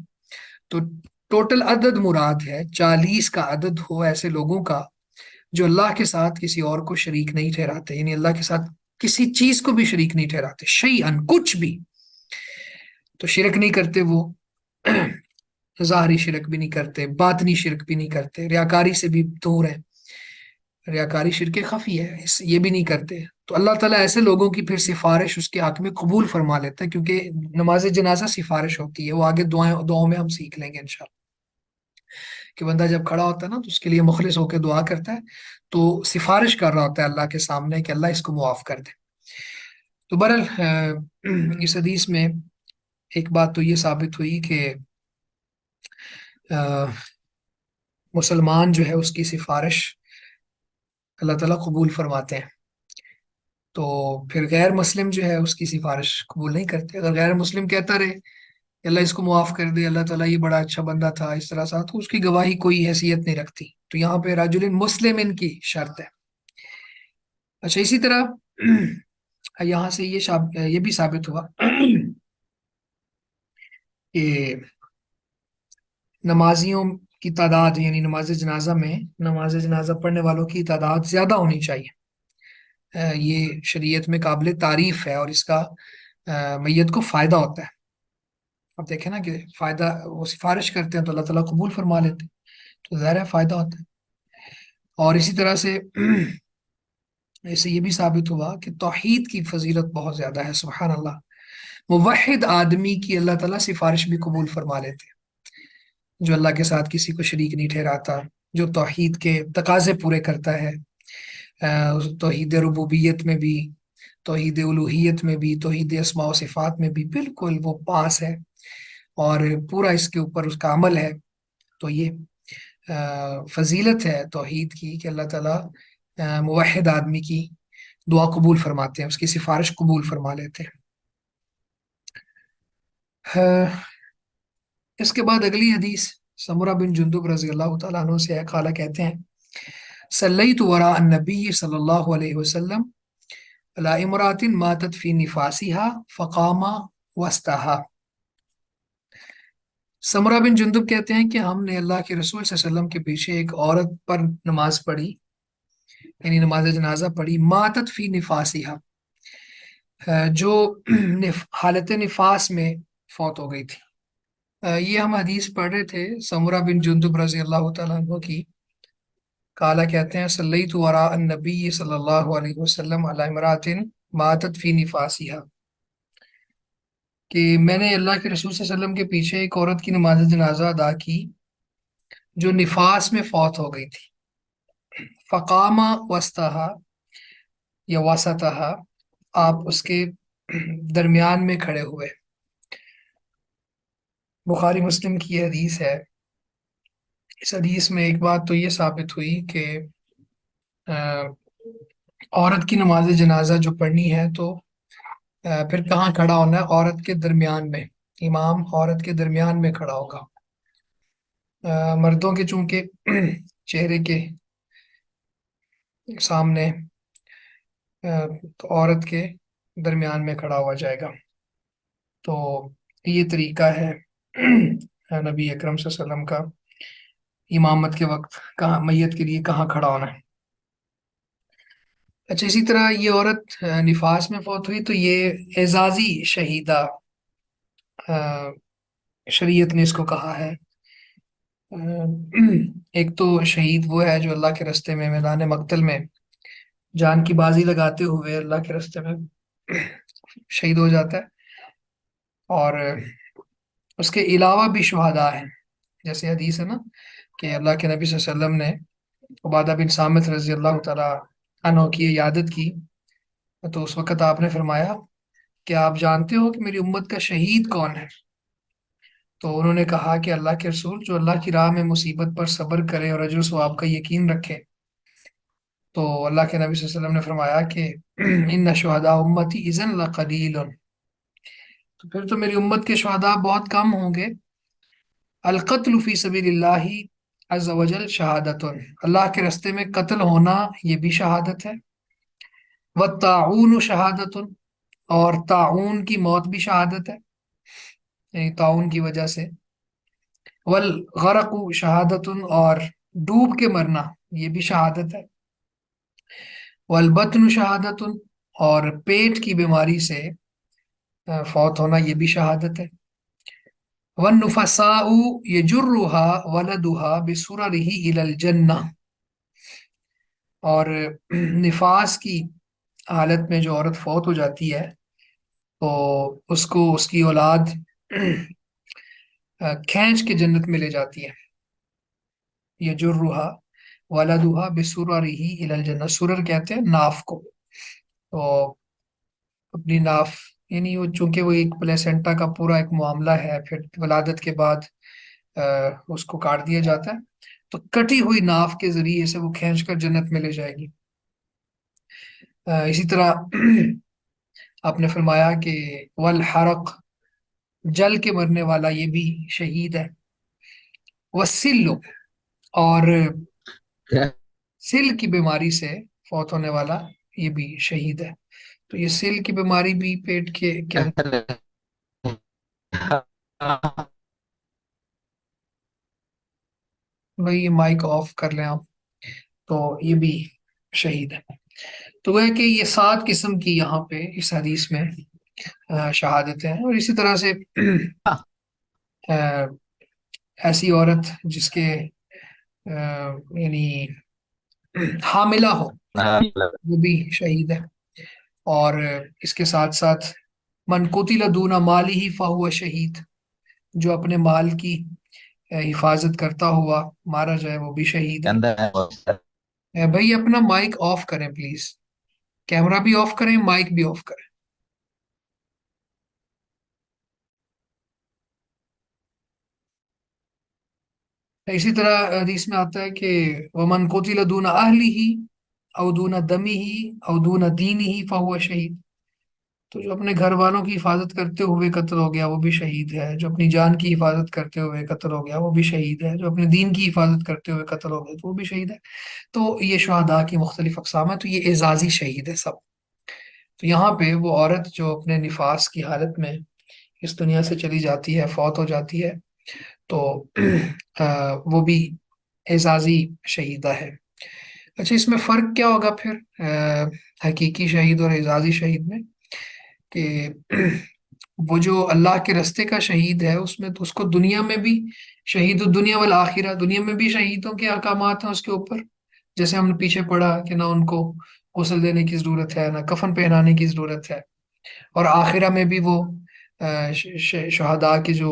تو ٹوٹل عدد مراد ہے 40 کا عدد ہو ایسے لوگوں کا جو اللہ کے ساتھ کسی اور کو شریک نہیں ٹھہراتے، یعنی اللہ کے ساتھ کسی چیز کو بھی شریک نہیں ٹھہراتے، شیئن، کچھ بھی۔ تو شرک نہیں کرتے وہ، ظاہری شرک بھی نہیں کرتے، باطنی شرک بھی نہیں کرتے، ریاکاری سے بھی دور ہے، ریاکاری شرک خفی ہے، یہ بھی نہیں کرتے، تو اللہ تعالیٰ ایسے لوگوں کی پھر سفارش اس کے حق میں قبول فرما لیتا ہے، کیونکہ نماز جنازہ سفارش ہوتی ہے، وہ آگے دعاؤں میں ہم سیکھ لیں گے انشاءاللہ، کہ بندہ جب کھڑا ہوتا ہے نا تو اس کے لیے مخلص ہو کے دعا کرتا ہے، تو سفارش کر رہا ہوتا ہے اللہ کے سامنے کہ اللہ اس کو معاف کر دے۔ تو بہرحال اس حدیث میں ایک بات تو یہ ثابت ہوئی کہ مسلمان جو ہے اس کی سفارش اللہ تعالیٰ قبول فرماتے ہیں، تو پھر غیر مسلم جو ہے اس کی سفارش قبول نہیں کرتے۔ اگر غیر مسلم کہتا رہے کہ اللہ اس کو معاف کر دے، اللہ تعالیٰ یہ بڑا اچھا بندہ تھا، اس طرح سے، تو اس کی گواہی کوئی حیثیت نہیں رکھتی، تو یہاں پہ رجل مسلم ان کی شرط ہے۔ اچھا، اسی طرح یہاں سے یہ بھی ثابت ہوا کہ نمازیوں کی تعداد یعنی نماز جنازہ میں نماز جنازہ پڑھنے والوں کی تعداد زیادہ ہونی چاہیے. یہ شریعت میں قابل تعریف ہے اور اس کا میت کو فائدہ ہوتا ہے. اب دیکھیں نا کہ فائدہ وہ سفارش کرتے ہیں تو اللہ تعالیٰ قبول فرما لیتے ہیں، تو ظاہر ہے فائدہ ہوتا ہے. اور اسی طرح سے اس سے یہ بھی ثابت ہوا کہ توحید کی فضیلت بہت زیادہ ہے. سبحان اللہ، موحد آدمی کی اللہ تعالیٰ سفارش بھی قبول فرما لیتے ہیں، جو اللہ کے ساتھ کسی کو شریک نہیں ٹھہراتا، جو توحید کے تقاضے پورے کرتا ہے. توحید ربوبیت میں بھی، توحید الوہیت میں بھی، توحید اسماء و صفات میں بھی بالکل وہ پاس ہے اور پورا اس کے اوپر اس کا عمل ہے. تو یہ فضیلت ہے توحید کی کہ اللہ تعالیٰ موحد آدمی کی دعا قبول فرماتے ہیں، اس کی سفارش قبول فرما لیتے ہیں. اس کے بعد اگلی حدیث سمرہ بن جندب رضی اللہ تعالیٰ عنہ سے ہے. قال کہتے ہیں صلیت وراء النبی صلی اللہ علیہ وسلم على امرأة ماتت في نفاسها فقام وسطها. سمرہ بن جندب کہتے ہیں کہ ہم نے اللہ کے رسول صلی اللہ علیہ وسلم کے پیچھے ایک عورت پر نماز پڑھی، یعنی نماز جنازہ پڑھی. ماتت فی نفاسها، جو حالت نفاس میں فوت ہو گئی تھی. یہ ہم حدیث پڑھ رہے تھے سمرہ بن جندب رضی اللہ تعالیٰ عنہ کی. قالا کہتے ہیں صلیت وراء النبی صلی اللہ علیہ وسلم علی امرأة ماتت فی نفاسها، کہ میں نے اللہ کے رسول صلی اللہ علیہ وسلم کے پیچھے ایک عورت کی نماز جنازہ ادا کی جو نفاس میں فوت ہو گئی تھی. فقام وسطها یا وسطها، آپ اس کے درمیان میں کھڑے ہوئے. بخاری مسلم کی یہ حدیث ہے. اس حدیث میں ایک بات تو یہ ثابت ہوئی کہ عورت کی نماز جنازہ جو پڑھنی ہے تو پھر کہاں کھڑا ہونا ہے؟ عورت کے درمیان میں. امام عورت کے درمیان میں کھڑا ہوگا. مردوں کے چونکہ چہرے کے سامنے، تو عورت کے درمیان میں کھڑا ہوا جائے گا. تو یہ طریقہ ہے نبی اکرم صلی اللہ علیہ وسلم کا امامت کے وقت کہاں میت کے لیے کہاں کھڑا ہونا ہے. اچھا، اسی طرح یہ عورت نفاس میں فوت ہوئی تو یہ اعزازی شہیدہ شریعت نے اس کو کہا ہے. ایک تو شہید وہ ہے جو اللہ کے راستے میں میدان مقتل میں جان کی بازی لگاتے ہوئے اللہ کے راستے میں شہید ہو جاتا ہے، اور اس کے علاوہ بھی شہداء ہیں. جیسے حدیث ہے نا کہ اللہ کے نبی صلی اللہ علیہ وسلم نے عبادہ بن صامت رضی اللہ تعالیٰ عنہ کی عیادت کی، تو اس وقت آپ نے فرمایا کہ آپ جانتے ہو کہ میری امت کا شہید کون ہے؟ تو انہوں نے کہا کہ اللہ کے رسول جو اللہ کی راہ میں مصیبت پر صبر کرے اور اجر و ثواب کا یقین رکھے. تو اللہ کے نبی صلی اللہ علیہ وسلم نے فرمایا کہ ان شہداء امتی اذن لقلیل، تو پھر تو میری امت کے شہداء بہت کم ہوں گے. القتل فی سبیل اللہ عز وجل شہادت، اللہ کے راستے میں قتل ہونا یہ بھی شہادت ہے. والطاعون شہادت، اور طاعون کی موت بھی شہادت ہے، یعنی طاعون کی وجہ سے. والغرق شہادت، اور ڈوب کے مرنا یہ بھی شہادت ہے. والبطن شہادت، اور پیٹ کی بیماری سے فوت ہونا یہ بھی شہادت ہے. والنفساء یجرها ولدها بسرره الى الجنہ، اور نفاس کی حالت میں جو عورت فوت ہو جاتی ہے تو اس کو اس کی اولاد کھینچ کے جنت میں لے جاتی ہے. یجرها ولدها بسرره الى الجنہ، سرر کہتے ہیں ناف کو. تو اپنی ناف، یعنی وہ چونکہ وہ ایک پلیسنٹا کا پورا ایک معاملہ ہے، پھر ولادت کے بعد اس کو کاٹ دیا جاتا ہے، تو کٹی ہوئی ناف کے ذریعے سے وہ کھینچ کر جنت میں لے جائے گی. اسی طرح آپ نے فرمایا کہ والحرق، جل کے مرنے والا یہ بھی شہید ہے. والسل، اور سل کی بیماری سے فوت ہونے والا یہ بھی شہید ہے. تو یہ سل کی بیماری بھی پیٹ کے اندر بھائی یہ مائک آف کر لیں آپ، تو یہ بھی شہید ہے۔ تو وہ ہے کہ یہ 7 قسم کی یہاں پہ اس حدیث میں شہادتیں ہیں، اور اسی طرح سے آ، ایسی عورت جس کے یعنی حاملہ ہو، ہاں وہ بھی شہید ہے۔ اور اس کے ساتھ ساتھ من قتل دون مالی ہی فہو شہید، جو اپنے مال کی حفاظت کرتا ہوا مارا جائے وہ بھی شہید ہے۔ اندر ہے بہت سارا۔ بھائی اپنا مائک آف کریں پلیز، کیمرہ بھی آف کریں، مائک بھی آف کریں۔ اسی طرح حدیث میں آتا ہے کہ ومن قتل دون اہلہ او دون دمہ او دون دینہ فہو شہید، تو جو اپنے گھر والوں کی حفاظت کرتے ہوئے قتل ہو گیا وہ بھی شہید ہے، جو اپنی جان کی حفاظت کرتے ہوئے قتل ہو گیا وہ بھی شہید ہے، جو اپنے دین کی حفاظت کرتے ہوئے قتل ہو گیا تو وہ بھی شہید ہے۔ تو یہ شہداء کی مختلف اقسام ہیں، تو یہ اعزازی شہید ہے سب۔ تو یہاں پہ وہ عورت جو اپنے نفاس کی حالت میں اس دنیا سے چلی جاتی ہے، فوت ہو جاتی ہے، تو وہ بھی اعزازی شہیدہ ہے۔ اچھا، اس میں فرق کیا ہوگا پھر حقیقی شہید اور اعزازی شہید میں؟ کہ وہ جو اللہ کے رستے کا شہید ہے اس میں تو اس کو دنیا میں بھی شہید الدنیا والآخرہ، دنیا میں بھی شہیدوں کے احکامات ہیں اس کے اوپر، جیسے ہم نے پیچھے پڑھا کہ نہ ان کو غسل دینے کی ضرورت ہے، نہ کفن پہنانے کی ضرورت ہے، اور آخرہ میں بھی وہ شہداء کے جو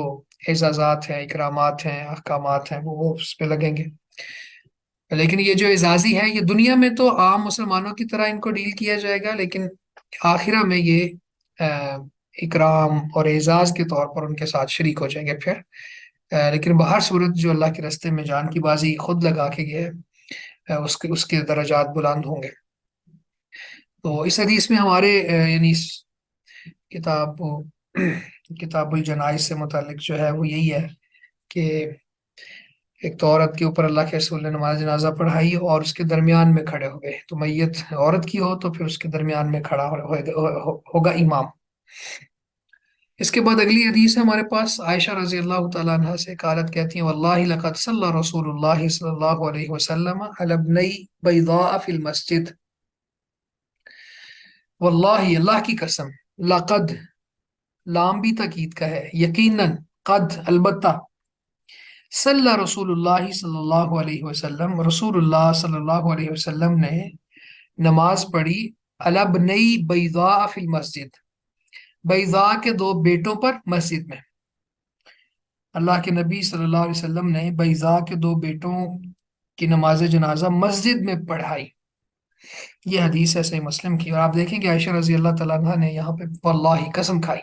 اعزازات ہیں، اکرامات ہیں، احکامات ہیں، وہ اس پہ لگیں گے۔ لیکن یہ جو اعزازی ہے یہ دنیا میں تو عام مسلمانوں کی طرح ان کو ڈیل کیا جائے گا، لیکن آخرہ میں یہ اکرام اور اعزاز کے طور پر ان کے ساتھ شریک ہو جائیں گے پھر۔ لیکن بہر صورت جو اللہ کے رستے میں جان کی بازی خود لگا کے گئے اس کے درجات بلند ہوں گے۔ تو اس حدیث میں ہمارے یعنی اس کتاب کتاب الجنائز سے متعلق جو ہے وہ یہی ہے کہ ایک تو عورت کے اوپر اللہ کے رسول نے نماز جنازہ پڑھائی اور اس کے درمیان میں کھڑے ہو گئے، تو میت عورت کی ہو تو پھر اس کے درمیان میں کھڑا ہوگا امام۔ اس کے بعد اگلی حدیث ہے ہمارے پاس عائشہ رضی اللہ تعالیٰ عنہ سے، قالت کہتی ہیں واللہ لقد صلی رسول اللہ صلی اللہ علیہ وسلم علی ابنی بیضاء فی المسجد، واللہ اللہ کی قسم، لقد لام بھی تاکید کا ہے، یقیناً، قد البتہ، صلی رسول اللہ صلی اللہ علیہ وسلم، رسول اللہ صلی اللہ علیہ وسلم نے نماز پڑھی علی ابنی بیضاء فی المسجد، بیضاء کے 2 بیٹوں پر مسجد میں۔ اللہ کے نبی صلی اللہ علیہ وسلم نے بیضاء کے 2 بیٹوں کی نماز جنازہ مسجد میں پڑھائی۔ یہ حدیث ہے صحیح مسلم کی، اور آپ دیکھیں کہ عائشہ رضی اللہ تعالیٰ عنہ نے یہاں پہ واللہ قسم کھائی،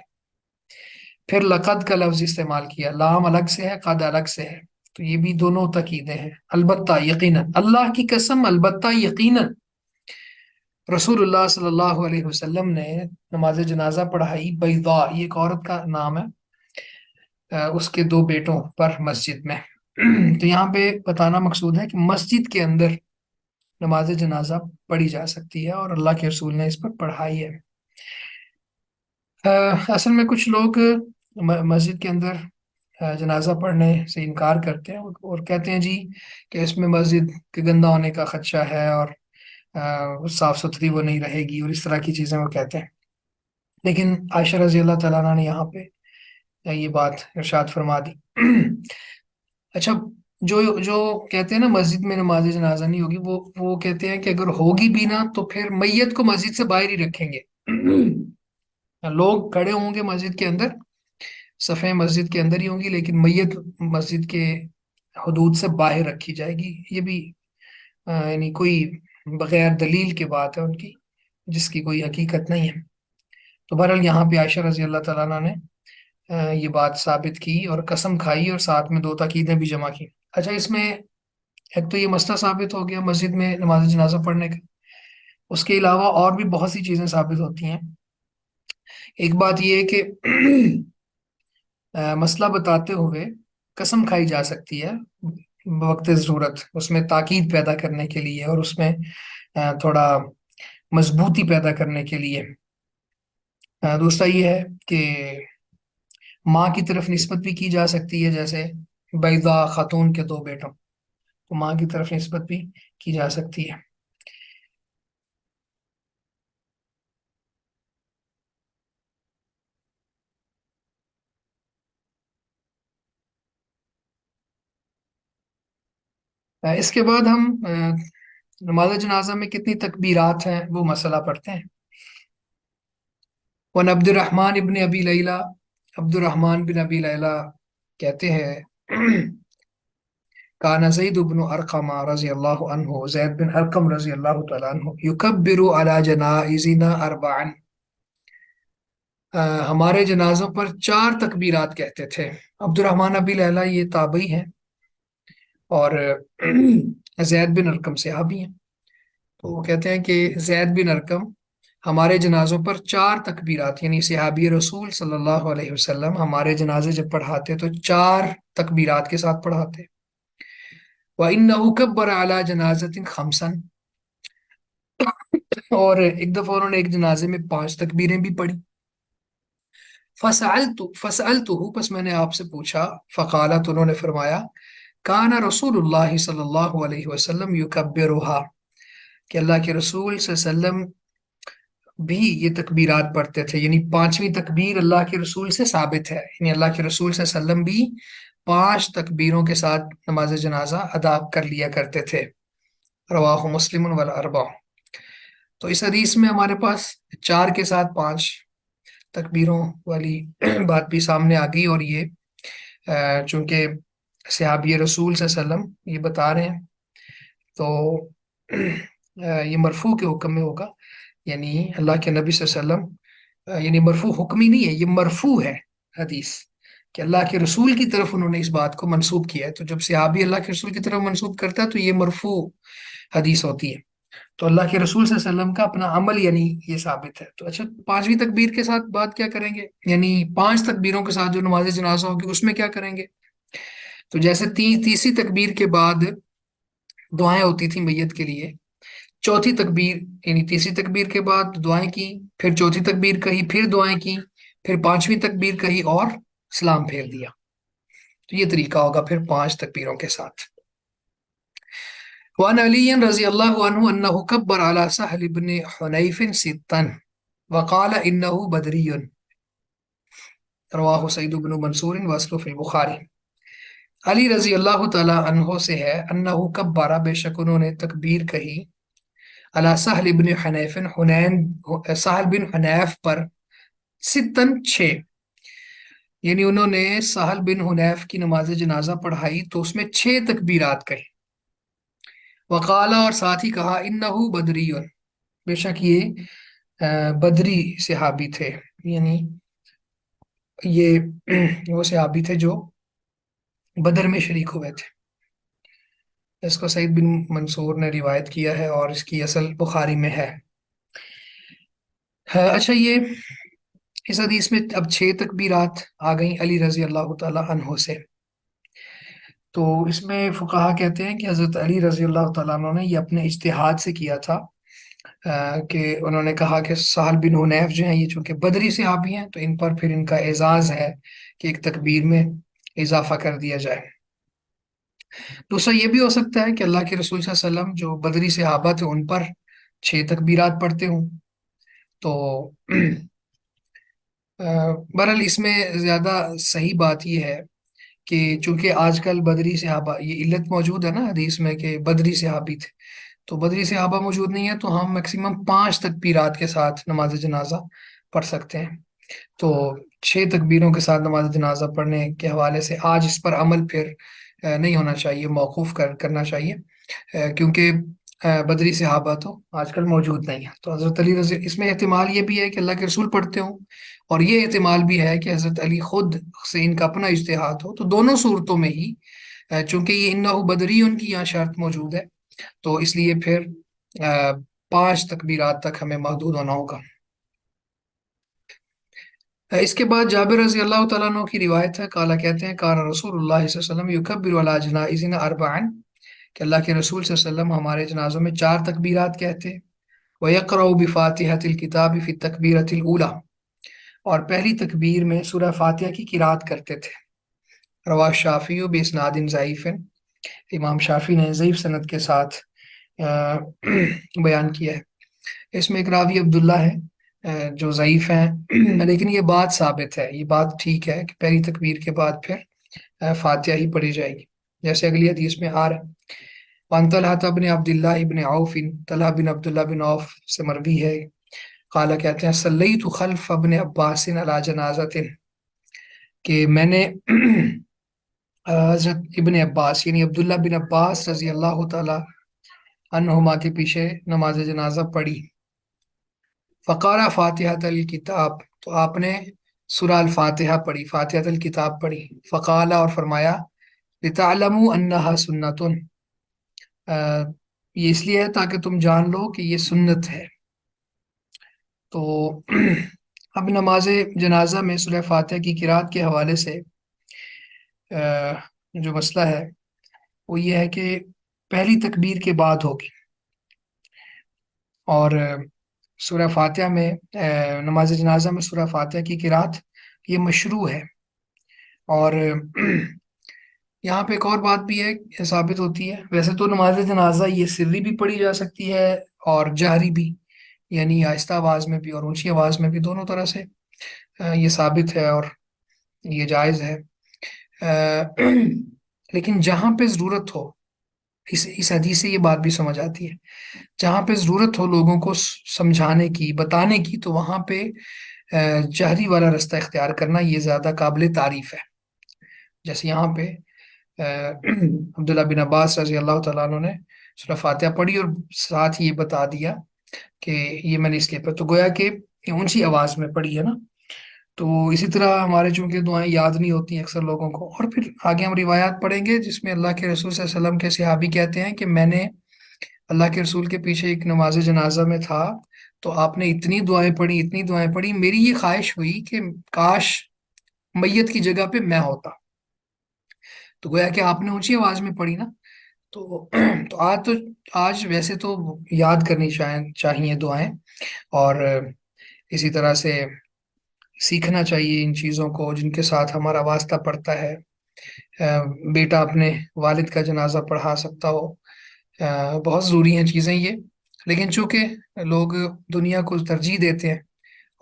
پھر لقد کا لفظ استعمال کیا، لام الگ سے ہے، قد الگ سے ہے، تو یہ بھی دونوں تاکیدیں ہیں، البتہ یقیناً، اللہ کی قسم، البتہ یقیناً، رسول اللہ صلی اللہ علیہ وسلم نے نماز جنازہ پڑھائی بیضاء، یہ ایک عورت کا نام ہے، اس کے 2 بیٹوں پر مسجد میں۔ تو یہاں پہ بتانا مقصود ہے کہ مسجد کے اندر نماز جنازہ پڑھی جا سکتی ہے اور اللہ کے رسول نے اس پر پڑھائی ہے۔ اصل میں کچھ لوگ مسجد کے اندر جنازہ پڑھنے سے انکار کرتے ہیں اور کہتے ہیں جی کہ اس میں مسجد کے گندہ ہونے کا خدشہ ہے، اور صاف ستھری وہ نہیں رہے گی، اور اس طرح کی چیزیں وہ کہتے ہیں۔ لیکن عائشہ رضی اللہ تعالیٰ عنہ نے یہاں پہ یہ بات ارشاد فرما دی۔ اچھا، جو جو کہتے ہیں نا مسجد میں نماز جنازہ نہیں ہوگی، وہ کہتے ہیں کہ اگر ہوگی بھی نا تو پھر میت کو مسجد سے باہر ہی رکھیں گے، لوگ کھڑے ہوں گے مسجد کے اندر، صفیں مسجد کے اندر ہی ہوں گی، لیکن میت مسجد کے حدود سے باہر رکھی جائے گی۔ یہ بھی یعنی کوئی بغیر دلیل کے بات ہے ان کی، جس کی کوئی حقیقت نہیں ہے۔ تو بہرحال یہاں پہ عائشہ رضی اللہ تعالیٰ عنہ نے یہ بات ثابت کی اور قسم کھائی، اور ساتھ میں 2 تاکیدیں بھی جمع کی۔ اچھا، اس میں ایک تو یہ مسئلہ ثابت ہو گیا مسجد میں نماز جنازہ پڑھنے کا، اس کے علاوہ اور بھی بہت سی چیزیں ثابت ہوتی ہیں۔ ایک بات یہ ہے کہ مسئلہ بتاتے ہوئے قسم کھائی جا سکتی ہے وقت ضرورت، اس میں تاکید پیدا کرنے کے لیے اور اس میں تھوڑا مضبوطی پیدا کرنے کے لیے۔ دوسرا یہ ہے کہ ماں کی طرف نسبت بھی کی جا سکتی ہے، جیسے بیضاء خاتون کے 2 بیٹوں، ماں کی طرف نسبت بھی کی جا سکتی ہے۔ اس کے بعد ہم نماز جنازہ میں کتنی تکبیرات ہیں وہ مسئلہ پڑھتے ہیں۔ ون عبد الرحمن ابن ابی لیلہ، عبد الرحمن بن ابی لیلہ کہتے ہیں کان زید بن ارقم رضی اللہ عنہ، زید بن ارقم رضی اللہ تعالیٰ عنہ یکبر علی جنائزنا اربعا، ہمارے جنازوں پر 4 تکبیرات کہتے تھے۔ عبد الرحمن ابی لیلہ یہ تابعی ہیں اور زید بن ارقم صحابی ہیں۔ تو وہ کہتے ہیں کہ زید بن ارقم ہمارے جنازوں پر 4 تکبیرات، یعنی صحابی رسول صلی اللہ علیہ وسلم ہمارے جنازے جب پڑھاتے تو 4 تکبیرات کے ساتھ پڑھاتے۔ وَإِنَّهُ كَبَّرَ عَلَى جَنَازَةٍ خَمْسًا، اور ایک دفعہ انہوں نے ایک جنازے میں 5 تکبیریں بھی پڑھی۔ فَسَأَلْتُهُ، پس میں نے آپ سے پوچھا، فقالت، انہوں نے فرمایا، کان رسول اللہ صلی اللہ علیہ وسلم یکبرها، کہ اللہ کے رسول صلی اللہ علیہ وسلم بھی یہ تکبیرات پڑھتے تھے، یعنی 5ویں تکبیر اللہ کے رسول سے ثابت ہے، یعنی اللہ کے رسول صلی اللہ علیہ وسلم بھی 5 تکبیروں کے ساتھ نماز جنازہ ادا کر لیا کرتے تھے۔ رواہ مسلم والاربع، تو اس حدیث میں ہمارے پاس 4 کے ساتھ 5 تکبیروں والی بات بھی سامنے آ گئی، اور یہ چونکہ صحابی رسول صلی اللہ علیہ وسلم یہ بتا رہے ہیں تو یہ مرفوع کے حکم میں ہوگا، یعنی اللہ کے نبی صلی اللہ علیہ وسلم، یعنی مرفوع حکمی نہیں ہے، یہ مرفوع ہے حدیث، کہ اللہ کے رسول کی طرف انہوں نے اس بات کو منسوب کیا ہے۔ تو جب صحابی اللہ کے رسول کی طرف منسوب کرتا ہے تو یہ مرفوع حدیث ہوتی ہے، تو اللہ کے رسول صلی اللہ علیہ وسلم کا اپنا عمل یعنی یہ ثابت ہے۔ تو اچھا 5ویں تکبیر کے ساتھ بات کیا کریں گے، یعنی 5 تکبیروں کے ساتھ جو نماز جنازہ ہوگی اس میں کیا کریں گے؟ تو جیسے تیسری تکبیر کے بعد دعائیں ہوتی تھی میت کے لیے، چوتھی تکبیر یعنی تیسری تکبیر کے بعد دعائیں کی، پھر چوتھی تکبیر کہی، پھر دعائیں کی، پھر 5ویں تکبیر کہی اور سلام پھیر دیا۔ تو یہ طریقہ ہوگا پھر 5 تکبیروں کے ساتھ۔ وعن علی رضی اللہ عنہ انہ کبر علی سہل بن حنیف 6 وقال انہ بدری، رواہ سعید بن منصور واصلہ فی البخاری۔ علی رضی اللہ تعالی عنہ سے ہے، انہ کبر، بے شک انہوں نے تکبیر کہی، علی سہل بن حنیف، سہل بن حنیف پر، 6، یعنی انہوں نے سہل بن حنیف کی نماز جنازہ پڑھائی تو اس میں 6 تکبیرات کہی۔ وقالا، اور ساتھ ہی کہا، انہ بدری، بے شک یہ بدری صحابی تھے، یعنی یہ وہ صحابی تھے جو بدر میں شریک ہوئے تھے۔ اس کو سعید بن منصور نے روایت کیا ہے اور اس کی اصل بخاری میں ہے۔ اچھا، یہ اس حدیث میں اب 6 تکبیرات آ گئیں علی رضی اللہ تعالی عنہ سے، تو اس میں فقہا کہتے ہیں کہ حضرت علی رضی اللہ تعالیٰ عنہ نے یہ اپنے اجتہاد سے کیا تھا، کہ انہوں نے کہا کہ سہل بن حنیف جو ہیں یہ چونکہ بدری صحابی ہیں تو ان پر پھر ان کا اعزاز ہے کہ ایک تکبیر میں اضافہ کر دیا جائے۔ دوسرا یہ بھی ہو سکتا ہے کہ اللہ کے رسول صلی اللہ علیہ وسلم جو بدری صحابہ تھے ان پر 6 تکبیرات پڑھتے ہوں، تو بہرحال اس میں زیادہ صحیح بات یہ ہے کہ چونکہ آج کل بدری صحابہ، یہ علت موجود ہے نا حدیث میں کہ بدری صحابی تھے، تو بدری صحابہ موجود نہیں ہے تو ہم میکسیمم 5 تکبیرات کے ساتھ نماز جنازہ پڑھ سکتے ہیں۔ تو 6 تکبیروں کے ساتھ نماز جنازہ پڑھنے کے حوالے سے آج اس پر عمل پھر نہیں ہونا چاہیے، موقوف کرنا چاہیے، کیونکہ بدری صحابہ تو آج کل موجود نہیں ہے۔ تو حضرت علی رضی، اس میں احتمال یہ بھی ہے کہ اللہ کے رسول پڑھتے ہوں، اور یہ احتمال بھی ہے کہ حضرت علی خود سے ان کا اپنا اجتہاد ہو، تو دونوں صورتوں میں ہی چونکہ یہ انہ بدری ان کی یہاں شرط موجود ہے تو اس لیے پھر 5 تکبیرات تک ہمیں محدود ہونا ہوگا۔ اس کے بعد جابر رضی اللہ تعالیٰ عنہ کی روایت ہے، قالا کہتے ہیں، کان رسول اللہ صلی اللہ علیہ وسلم یکبر علی جنائزنا اربعا، کہ اللہ کے رسول صلی اللہ علیہ وسلم ہمارے جنازوں میں 4 تکبیرات کہتے، ویقرأ بفاتحۃ الکتاب فی التکبیرۃ الاولی، اور پہلی تکبیر میں سورہ فاتحہ کی قرات کرتے تھے۔ رواہ شافعی باسناد ضعیف، امام شافی نے ضعیف سند کے ساتھ بیان کیا ہے۔ اس میں ایک راوی عبداللہ ہے جو ضعیف ہیں، لیکن یہ بات ثابت ہے، یہ بات ٹھیک ہے کہ پہلی تکبیر کے بعد پھر فاتحہ ہی پڑھی جائے گی، جیسے اگلی حدیث میں آ رہا ہے۔ وان طلحہ بن عبداللہ ابن عوف، طلحہ بن عبداللہ بن عوف سے مروی ہے، قال کہتے ہیں صلیت خلف ابن عباس علی جنازۃ، کہ میں نے حضرت ابن عباس یعنی عبداللہ بن عباس رضی اللہ تعالی عنہما کے پیچھے نماز جنازہ پڑھی۔ فقارہ فاتحۃ الکتاب، تو آپ نے سورہ الفاتحہ پڑھی، فاتحۃ الکتاب پڑھی۔ فقال، اور فرمایا لتعلموا انہا سنتن، یہ اس لیے ہے تاکہ تم جان لو کہ یہ سنت ہے۔ تو اب نماز جنازہ میں سورہ فاتحہ کی قرات کے حوالے سے جو مسئلہ ہے وہ یہ ہے کہ پہلی تکبیر کے بعد ہوگی، اور سورہ فاتحہ میں نماز جنازہ میں سورہ فاتحہ کی قرات یہ مشروع ہے۔ اور یہاں پہ ایک اور بات بھی ہے ثابت ہوتی ہے، ویسے تو نماز جنازہ یہ سری بھی پڑھی جا سکتی ہے اور جہری بھی، یعنی آہستہ آواز میں بھی اور اونچی آواز میں بھی، دونوں طرح سے یہ ثابت ہے اور یہ جائز ہے۔ لیکن جہاں پہ ضرورت ہو، اس حدیث سے یہ بات بھی سمجھ آتی ہے، جہاں پہ ضرورت ہو لوگوں کو سمجھانے کی، بتانے کی، تو وہاں پہ جہری والا رستہ اختیار کرنا یہ زیادہ قابل تعریف ہے۔ جیسے یہاں پہ عبداللہ بن عباس رضی اللہ تعالیٰ عنہ نے سورہ فاتحہ پڑھی اور ساتھ ہی یہ بتا دیا کہ یہ میں نے اس لیے پڑھا، تو گویا کہ یہ اونچی آواز میں پڑھی ہے نا۔ تو اسی طرح ہمارے چونکہ دعائیں یاد نہیں ہوتی ہیں اکثر لوگوں کو، اور پھر آگے ہم روایات پڑھیں گے جس میں اللہ کے رسول صلی اللہ علیہ وسلم کے صحابی کہتے ہیں کہ میں نے اللہ کے رسول کے پیچھے ایک نماز جنازہ میں تھا، تو آپ نے اتنی دعائیں پڑھی، اتنی دعائیں پڑھی، میری یہ خواہش ہوئی کہ کاش میت کی جگہ پہ میں ہوتا۔ تو گویا کہ آپ نے اونچی آواز میں پڑھی نا، تو آج ویسے تو یاد کرنی چاہیے دعائیں، اور اسی طرح سے سیکھنا چاہیے ان چیزوں کو جن کے ساتھ ہمارا واسطہ پڑتا ہے۔ بیٹا اپنے والد کا جنازہ پڑھا سکتا ہو، بہت ضروری ہیں چیزیں یہ، لیکن چونکہ لوگ دنیا کو ترجیح دیتے ہیں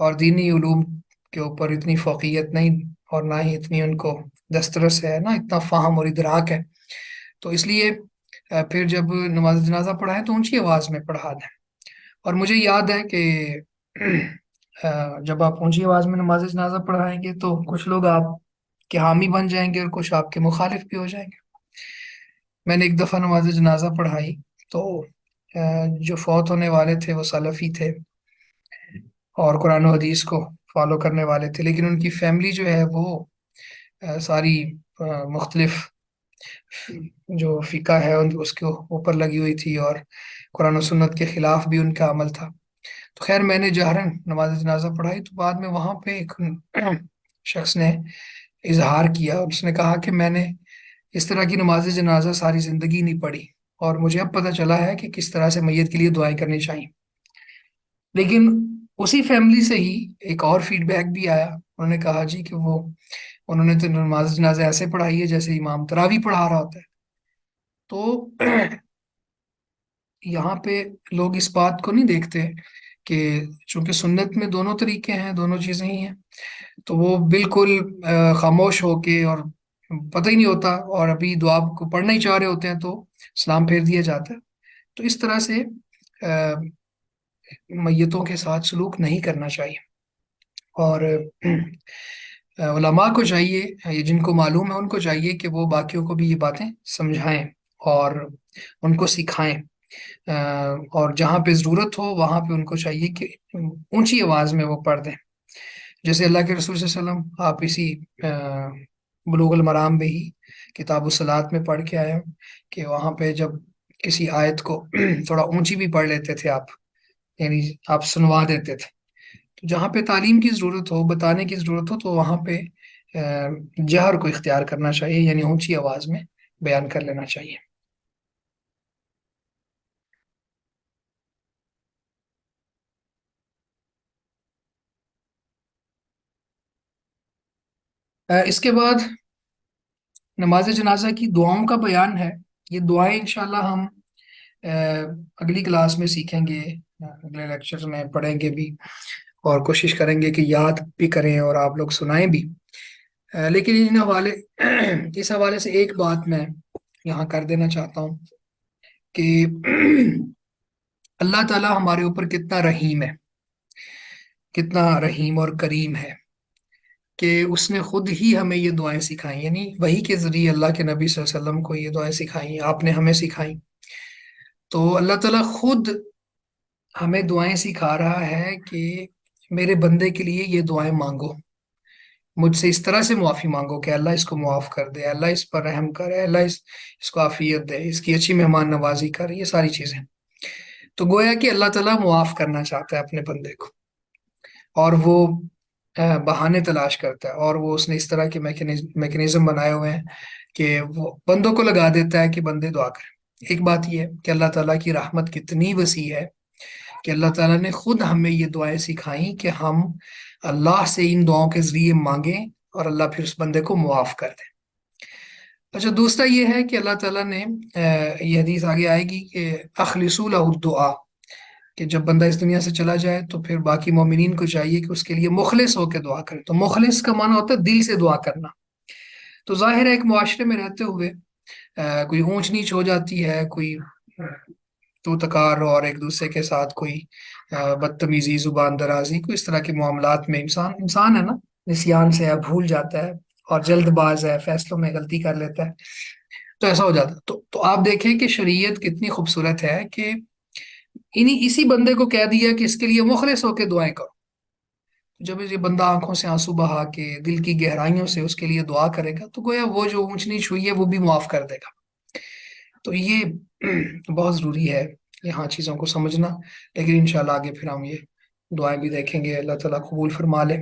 اور دینی علوم کے اوپر اتنی فوقیت نہیں، اور نہ ہی اتنی ان کو دسترس ہے، نہ اتنا فہم اور ادراک ہے، تو اس لیے پھر جب نماز جنازہ پڑھائیں تو اونچی آواز میں پڑھا دیں۔ اور مجھے یاد ہے کہ جب آپ اونچی آواز میں نماز جنازہ پڑھائیں گے تو کچھ لوگ آپ کے حامی بن جائیں گے اور کچھ آپ کے مخالف بھی ہو جائیں گے۔ میں نے ایک دفعہ نماز جنازہ پڑھائی، تو جو فوت ہونے والے تھے وہ سلفی تھے اور قرآن و حدیث کو فالو کرنے والے تھے، لیکن ان کی فیملی جو ہے وہ ساری مختلف جو فقہ ہے اس کے اوپر لگی ہوئی تھی، اور قرآن و سنت کے خلاف بھی ان کا عمل تھا۔ تو خیر میں نے جہرن نماز جنازہ پڑھائی، تو بعد میں وہاں پہ ایک شخص نے اظہار کیا، اور اس نے کہا کہ میں نے اس طرح کی نماز جنازہ ساری زندگی نہیں پڑھی، اور مجھے اب پتہ چلا ہے کہ کس طرح سے میت کے لیے دعائیں کرنی چاہیے۔ لیکن اسی فیملی سے ہی ایک اور فیڈ بیک بھی آیا، انہوں نے کہا جی کہ انہوں نے تو نماز جنازہ ایسے پڑھائی ہے جیسے امام تراوی پڑھا رہا ہوتا ہے۔ تو یہاں پہ لوگ اس بات کو نہیں دیکھتے کہ چونکہ سنت میں دونوں طریقے ہیں، دونوں چیزیں ہی ہیں، تو وہ بالکل خاموش ہو کے، اور پتہ ہی نہیں ہوتا، اور ابھی دعا کو پڑھنا ہی چاہ رہے ہوتے ہیں تو سلام پھیر دیا جاتا ہے۔ تو اس طرح سے میتوں کے ساتھ سلوک نہیں کرنا چاہیے، اور علماء کو چاہیے، یہ جن کو معلوم ہے ان کو چاہیے کہ وہ باقیوں کو بھی یہ باتیں سمجھائیں اور ان کو سکھائیں، اور جہاں پہ ضرورت ہو وہاں پہ ان کو چاہیے کہ اونچی آواز میں وہ پڑھ دیں۔ جیسے اللہ کے رسول صلی اللہ علیہ وسلم، آپ اسی بلوغ المرام میں ہی کتاب الصلاۃ میں پڑھ کے آئے ہیں کہ وہاں پہ جب کسی آیت کو تھوڑا اونچی بھی پڑھ لیتے تھے آپ، یعنی آپ سنوا دیتے تھے۔ تو جہاں پہ تعلیم کی ضرورت ہو، بتانے کی ضرورت ہو، تو وہاں پہ جہر کو اختیار کرنا چاہیے، یعنی اونچی آواز میں بیان کر لینا چاہیے۔ اس کے بعد نماز جنازہ کی دعاؤں کا بیان ہے۔ یہ دعائیں انشاءاللہ ہم اگلی کلاس میں سیکھیں گے، اگلے لیکچر میں پڑھیں گے بھی، اور کوشش کریں گے کہ یاد بھی کریں اور آپ لوگ سنائیں بھی۔ لیکن اس حوالے سے ایک بات میں یہاں کر دینا چاہتا ہوں کہ اللہ تعالیٰ ہمارے اوپر کتنا رحیم ہے، کتنا رحیم اور کریم ہے کہ اس نے خود ہی ہمیں یہ دعائیں سکھائیں، یعنی وہی کے ذریعے اللہ کے نبی صلی اللہ علیہ وسلم کو یہ دعائیں سکھائیں، آپ نے ہمیں سکھائیں۔ تو اللہ تعالیٰ خود ہمیں دعائیں سکھا رہا ہے کہ میرے بندے کے لیے یہ دعائیں مانگو، مجھ سے اس طرح سے معافی مانگو کہ اللہ اس کو معاف کر دے، اللہ اس پر رحم کرے، اللہ اس کو عافیت دے، اس کی اچھی مہمان نوازی کرے، یہ ساری چیزیں۔ تو گویا کہ اللہ تعالیٰ معاف کرنا چاہتا ہے اپنے بندے کو، اور وہ بہانے تلاش کرتا ہے، اور وہ اس نے اس طرح کے میکنزم بنائے ہوئے ہیں کہ وہ بندوں کو لگا دیتا ہے کہ بندے دعا کریں۔ ایک بات یہ ہے کہ اللہ تعالیٰ کی رحمت کتنی وسیع ہے کہ اللہ تعالیٰ نے خود ہمیں یہ دعائیں سکھائیں کہ ہم اللہ سے ان دعاؤں کے ذریعے مانگیں اور اللہ پھر اس بندے کو معاف کر دے۔ اچھا، دوسرا یہ ہے کہ اللہ تعالیٰ نے یہ حدیث آگے آئے گی کہ اخلصوا لہ الدعاء، کہ جب بندہ اس دنیا سے چلا جائے تو پھر باقی مومنین کو چاہیے کہ اس کے لیے مخلص ہو کے دعا کرے۔ تو مخلص کا معنی ہوتا ہے دل سے دعا کرنا۔ تو ظاہر ہے ایک معاشرے میں رہتے ہوئے کوئی اونچ نیچ ہو جاتی ہے، کوئی تو تکار اور ایک دوسرے کے ساتھ کوئی بدتمیزی، زبان درازی، کوئی اس طرح کے معاملات میں انسان ہے نا، نسیان سے ہے، بھول جاتا ہے اور جلد باز ہے، فیصلوں میں غلطی کر لیتا ہے، تو ایسا ہو جاتا ہے۔ تو آپ دیکھیں کہ شریعت کتنی خوبصورت ہے کہ اسی بندے کو کہہ دیا کہ اس کے لیے مخلص ہو کے دعائیں کرو۔ جب یہ بندہ آنکھوں سے آنسو بہا کے دل کی گہرائیوں سے اس کے لیے دعا کرے گا تو گویا وہ جو اونچ نیچ ہوئی ہے وہ بھی معاف کر دے گا۔ تو یہ بہت ضروری ہے یہاں چیزوں کو سمجھنا، لیکن انشاءاللہ آگے پھر ہم یہ دعائیں بھی دیکھیں گے، اللہ تعالیٰ قبول فرما لے۔